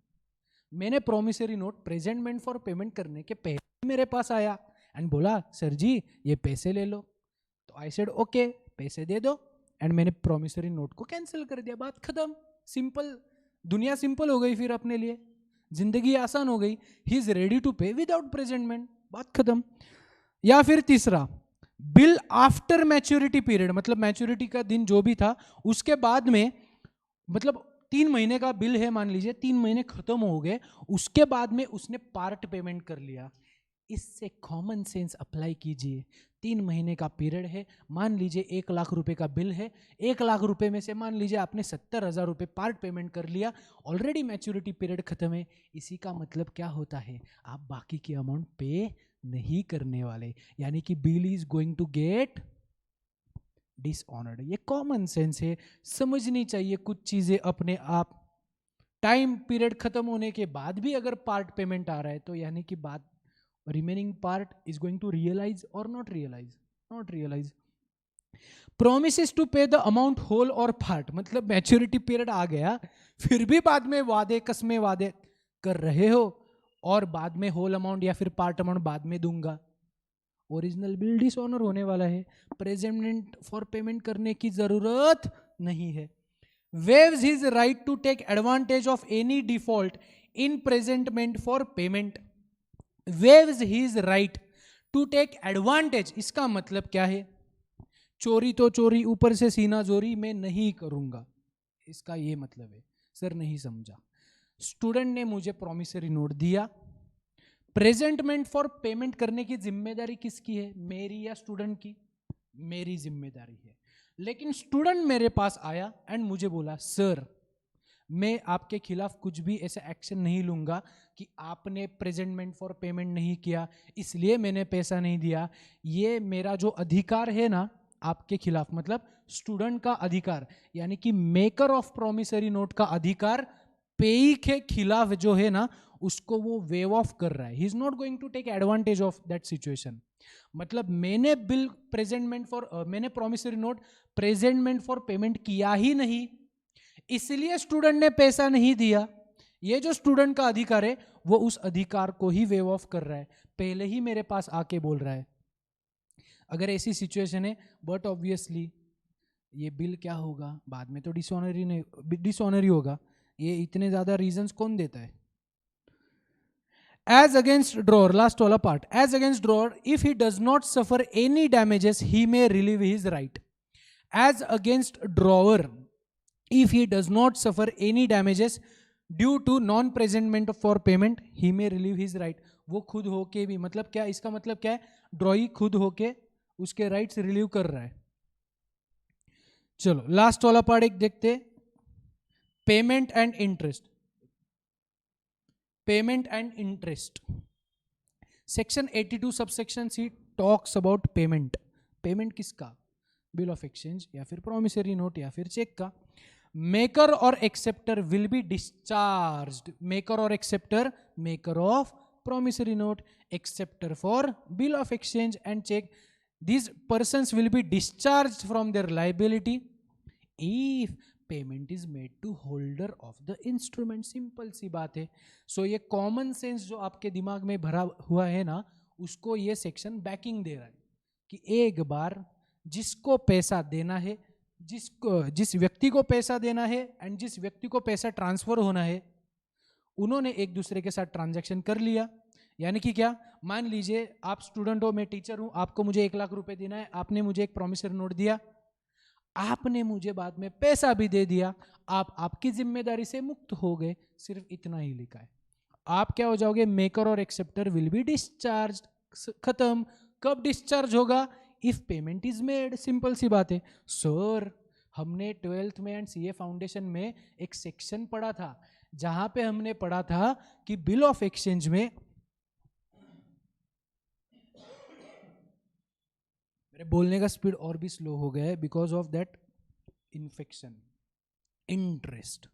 मैंने promissory note presentment for payment करने के पहले मेरे पास आया एंड बोला, सर जी ये पैसे ले लो। तो आई सेड ओके, पैसे दे दो एंड मैंने प्रोमिसरी नोट को कैंसिल कर दिया। बात खत्म, सिंपल, दुनिया सिंपल हो गई फिर अपने लिए, जिंदगी आसान हो गई। ही इज रेडी टू पे विदाउट प्रेजेंटमेंट, बात खत्म। या फिर तीसरा, बिल आफ्टर मैच्योरिटी पीरियड, मतलब मैच्योरिटी का दिन जो भी था उसके बाद में, मतलब 3 महीने का बिल है, मान लीजिए 3 महीने खत्म हो गए, उसके बाद में उसने पार्ट पेमेंट कर लिया। इससे कॉमन सेंस अप्लाई कीजिए। 3 महीने का पीरियड है, मान लीजिए 1 लाख रुपए का बिल है, 1 लाख रुपए में से मान लीजिए आपने 70,000 रुपए पार्ट पेमेंट कर लिया, ऑलरेडी मैच्योरिटी पीरियड खत्म है। इसी का मतलब क्या होता है? आप बाकी की अमाउंट पे नहीं करने वाले, यानी कि bill is going to get dishonoured. ये कॉमन सेंस है, समझनी चाहिए कुछ चीजें अपने आप। टाइम पीरियड खत्म होने के बाद भी अगर पार्ट पेमेंट आ रहा है तो यानी कि बात remaining part is going to realise और not realise. Promises to pay the amount whole और पार्ट, मतलब मैच्योरिटी पीरियड आ गया फिर भी बाद में वादे कसमें वादे कर रहे हो और बाद में होल अमाउंट या फिर पार्ट अमाउंट बाद में दूंगा। ओरिजिनल बिल डिसऑनर होने वाला है, प्रेजेंट फॉर पेमेंट करने की जरूरत नहीं है। Waives his right to take advantage of any default in presentment for payment. Waives his right to take advantage, इसका मतलब क्या है? चोरी तो चोरी, ऊपर से सीना जोरी मैं नहीं करूंगा, इसका ये मतलब है। सर नहीं समझा। स्टूडेंट ने मुझे प्रॉमिसरी नोट दिया, प्रेजेंटमेंट फॉर पेमेंट करने की जिम्मेदारी किसकी है? मेरी या स्टूडेंट की? मेरी जिम्मेदारी है। लेकिन स्टूडेंट मेरे पास आया एंड मुझे बोला सर मैं आपके खिलाफ कुछ भी ऐसा एक्शन नहीं लूंगा कि आपने प्रेजेंटमेंट फॉर पेमेंट नहीं किया इसलिए मैंने पैसा नहीं दिया। ये मेरा जो अधिकार है ना आपके खिलाफ, मतलब स्टूडेंट का अधिकार, यानी कि मेकर ऑफ प्रॉमिसरी नोट का अधिकार पेई के खिलाफ जो है ना उसको वो वेव ऑफ कर रहा है। He is not going to take advantage of that situation. मतलब मैंने बिल प्रेजेंटमेंट फॉर मैंने promissory note presentment for payment किया ही नहीं, इसलिए स्टूडेंट ने पैसा नहीं दिया। ये जो स्टूडेंट का अधिकार है वो उस अधिकार को ही वेव ऑफ कर रहा है, पहले ही मेरे पास आके बोल रहा है। अगर ऐसी सिचुएशन है, बट ऑब्वियसली ये बिल क्या होगा बाद में तो डिसऑनरी होगा। ये इतने ज्यादा रीजंस कौन देता है? As against drawer, last वाला part, as against drawer, if he does not suffer any damages, he may relieve his right. As against drawer, if he does not suffer any damages due to non-presentment for payment, he may relieve his right. वो खुद होके भी, मतलब क्या इसका मतलब क्या है? ड्रॉई खुद होके उसके राइट्स रिलीव कर रहा है। चलो लास्ट वाला पार्ट एक देखते, payment and interest. Payment and interest, section 82 subsection C talks about payment. Payment किसका? बिल ऑफ एक्सचेंज या फिर प्रॉमिसरी नोट या फिर चेक का। मेकर और acceptor will be discharged. Maker और acceptor, maker of promissory note, acceptor for bill of exchange and cheque, these persons will be discharged from their liability if payment is made to holder of the instrument। Simple सी बात है। सो ये common sense जो आपके दिमाग में भरा हुआ है ना उसको ये सेक्शन बैकिंग दे रहा है कि एक बार जिसको पैसा देना है, जिस व्यक्ति को पैसा देना है एंड जिस व्यक्ति को पैसा ट्रांसफर होना है, उन्होंने एक दूसरे के साथ ट्रांजैक्शन कर लिया। यानी कि क्या, मान लीजिए आप स्टूडेंट हो, मैं टीचर हूं, आपको मुझे 1 लाख रुपए देना है, आपने मुझे एक प्रॉमिसरी नोट दिया, आपने मुझे बाद में पैसा भी दे दिया, आप आपकी जिम्मेदारी से मुक्त हो गए। सिर्फ इतना ही लिखा है। आप क्या हो जाओगे? मेकर और एक्सेप्टर विल बी डिस्चार्ज। खत्म। कब डिस्चार्ज होगा? If payment is made. Simple सी बात है। सर हमने 12th में एंड सीए फाउंडेशन में एक सेक्शन पढ़ा था जहां पे हमने पढ़ा था कि बिल ऑफ एक्सचेंज में, मेरे बोलने का स्पीड और भी स्लो हो गया है because of that infection. Interest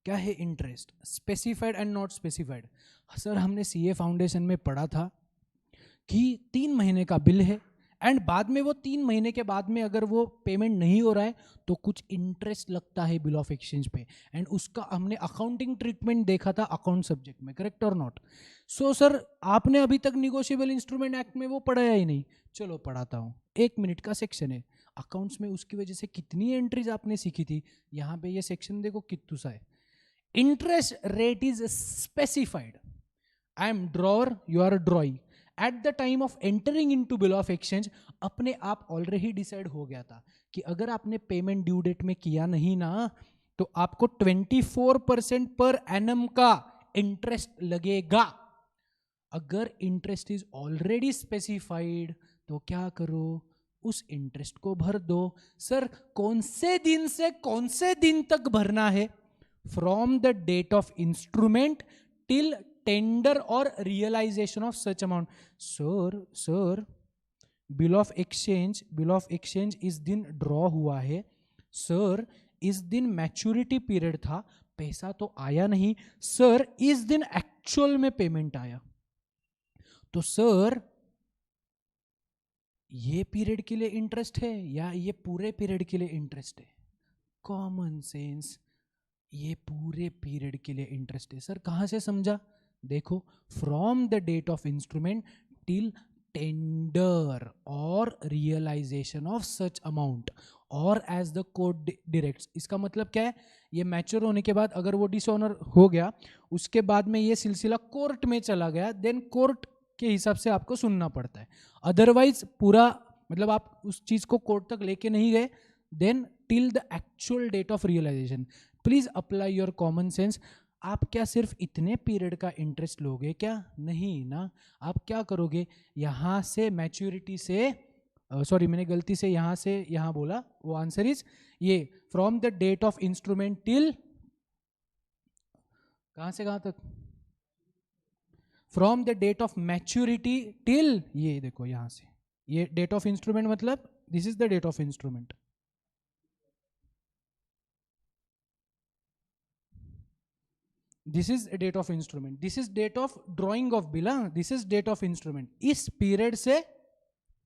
क्या है? Interest specified and not specified. Sir हमने सीए फाउंडेशन में पढ़ा था कि 3 महीने का बिल है एंड बाद में वो 3 महीने के बाद में अगर वो पेमेंट नहीं हो रहा है तो कुछ इंटरेस्ट लगता है बिल ऑफ एक्सचेंज पे, एंड उसका हमने अकाउंटिंग ट्रीटमेंट देखा था अकाउंट सब्जेक्ट में, करेक्ट और नॉट? सो सर आपने अभी तक निगोशिएबल इंस्ट्रूमेंट एक्ट में वो पढ़ाया ही नहीं। चलो पढ़ाता हूँ, 1 मिनट का सेक्शन है अकाउंट्स में, उसकी वजह से कितनी एंट्रीज आपने सीखी थी। यहाँ पे ये सेक्शन देखो कितू सा है। Interest rate is specified. I am drawer, you are drawee. At the time of entering into bill of exchange अपने आप ऑलरेडी डिसाइड हो गया था कि अगर आपने पेमेंट ड्यू डेट में किया नहीं ना तो आपको 24% पर एनम का इंटरेस्ट लगेगा। अगर इंटरेस्ट इज ऑलरेडी स्पेसिफाइड तो क्या करो? उस इंटरेस्ट को भर दो। सर कौन से दिन से कौन से दिन तक भरना है? From the date of instrument till tender और realisation of such amount. Sir bill of exchange इस दिन ड्रॉ हुआ है. सर इस दिन मैच्योरिटी पीरियड था, पैसा तो आया नहीं. सर इस दिन एक्चुअल में पेमेंट आया. तो सर ये पीरियड के लिए इंटरेस्ट है या ये पूरे पीरियड के लिए इंटरेस्ट है? कॉमन सेंस, ये पूरे पीरियड के लिए इंटरेस्ट है. सर कहां से समझा? देखो, from the date of instrument till tender और रियलाइजेशन ऑफ सच अमाउंट और एज द कोर्ट डायरेक्ट्स. इसका मतलब क्या है? ये मैच्योर होने के बाद अगर वो डिसऑनर हो गया, उसके बाद में ये सिलसिला कोर्ट में चला गया, देन कोर्ट के हिसाब से आपको सुनना पड़ता है. अदरवाइज पूरा मतलब आप उस चीज को कोर्ट तक लेके नहीं गए, then till the actual date of realisation. Please apply your common sense. आप क्या सिर्फ इतने पीरियड का इंटरेस्ट लोगे क्या? नहीं ना. आप क्या करोगे? यहां से मैच्योरिटी से सॉरी मैंने गलती से यहां से यहां बोला. वो आंसर इज ये from the date of instrument till, कहां से कहां तक? From the date of maturity till, ये देखो यहां से, ये डेट ऑफ इंस्ट्रूमेंट मतलब this is the date of instrument. This is date of instrument, this is date of drawing of bill. This is date of instrument. इस period से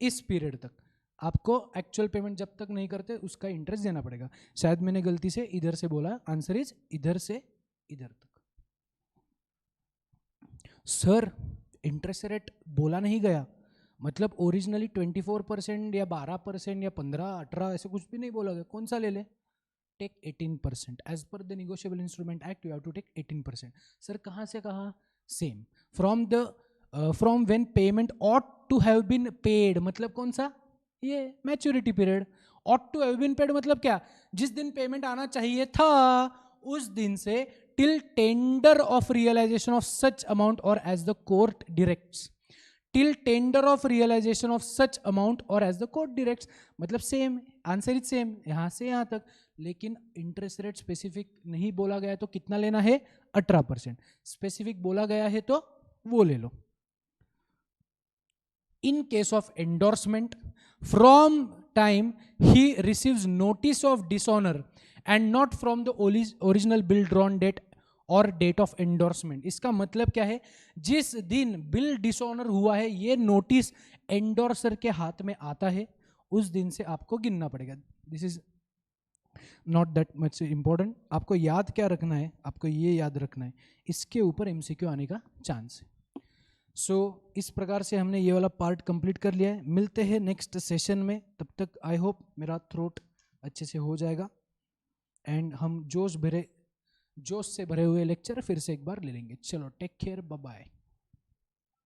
इस period तक आपको एक्चुअल पेमेंट जब तक नहीं करते उसका इंटरेस्ट देना पड़ेगा. शायद मैंने गलती से इधर से बोला, आंसर इज इधर से इधर तक. सर इंटरेस्ट रेट बोला नहीं गया, मतलब ओरिजिनली 24% या 12% या 15-18 ऐसे कुछ भी नहीं बोला गया. कौन सा ले ले? Take 18%. As per the negotiable instrument act you have to take 18%. Sir कहाँ से कहाँ? Same. From when payment ought to have been paid, मतलब कौन सा? ये maturity period. Ought to have been paid मतलब क्या? जिस दिन पेमेंट आना चाहिए था उस दिन से till tender of realisation of such amount और as the court directs. Till tender of realisation of such amount और एज द कोर्ट डायरेक्ट्स मतलब सेम. आंसर इज सेम यहां से यहां तक. लेकिन इंटरेस्ट रेट स्पेसिफिक नहीं बोला गया है तो कितना लेना है? 18%. स्पेसिफिक बोला गया है तो वो ले लो. In case of endorsement, from time he receives notice of dishonour and not from the original bill drawn date और डेट ऑफ एंडोर्समेंट. इसका मतलब क्या है? जिस दिन बिल डिसऑनर हुआ है ये नोटिस एंडोर्सर के हाथ में आता है, उस दिन से आपको गिनना पड़ेगा. This is not that much important. आपको याद क्या रखना है? आपको ये याद रखना है, इसके ऊपर एमसीक्यू आने का चांस है. सो इस प्रकार से हमने ये वाला पार्ट कंप्लीट कर लिया है. मिलते हैं नेक्स्ट सेशन में. तब तक आई होप मेरा थ्रोट अच्छे से हो जाएगा एंड हम जोश से भरे हुए लेक्चर फिर से एक बार ले लेंगे. चलो टेक केयर, बाय बाय.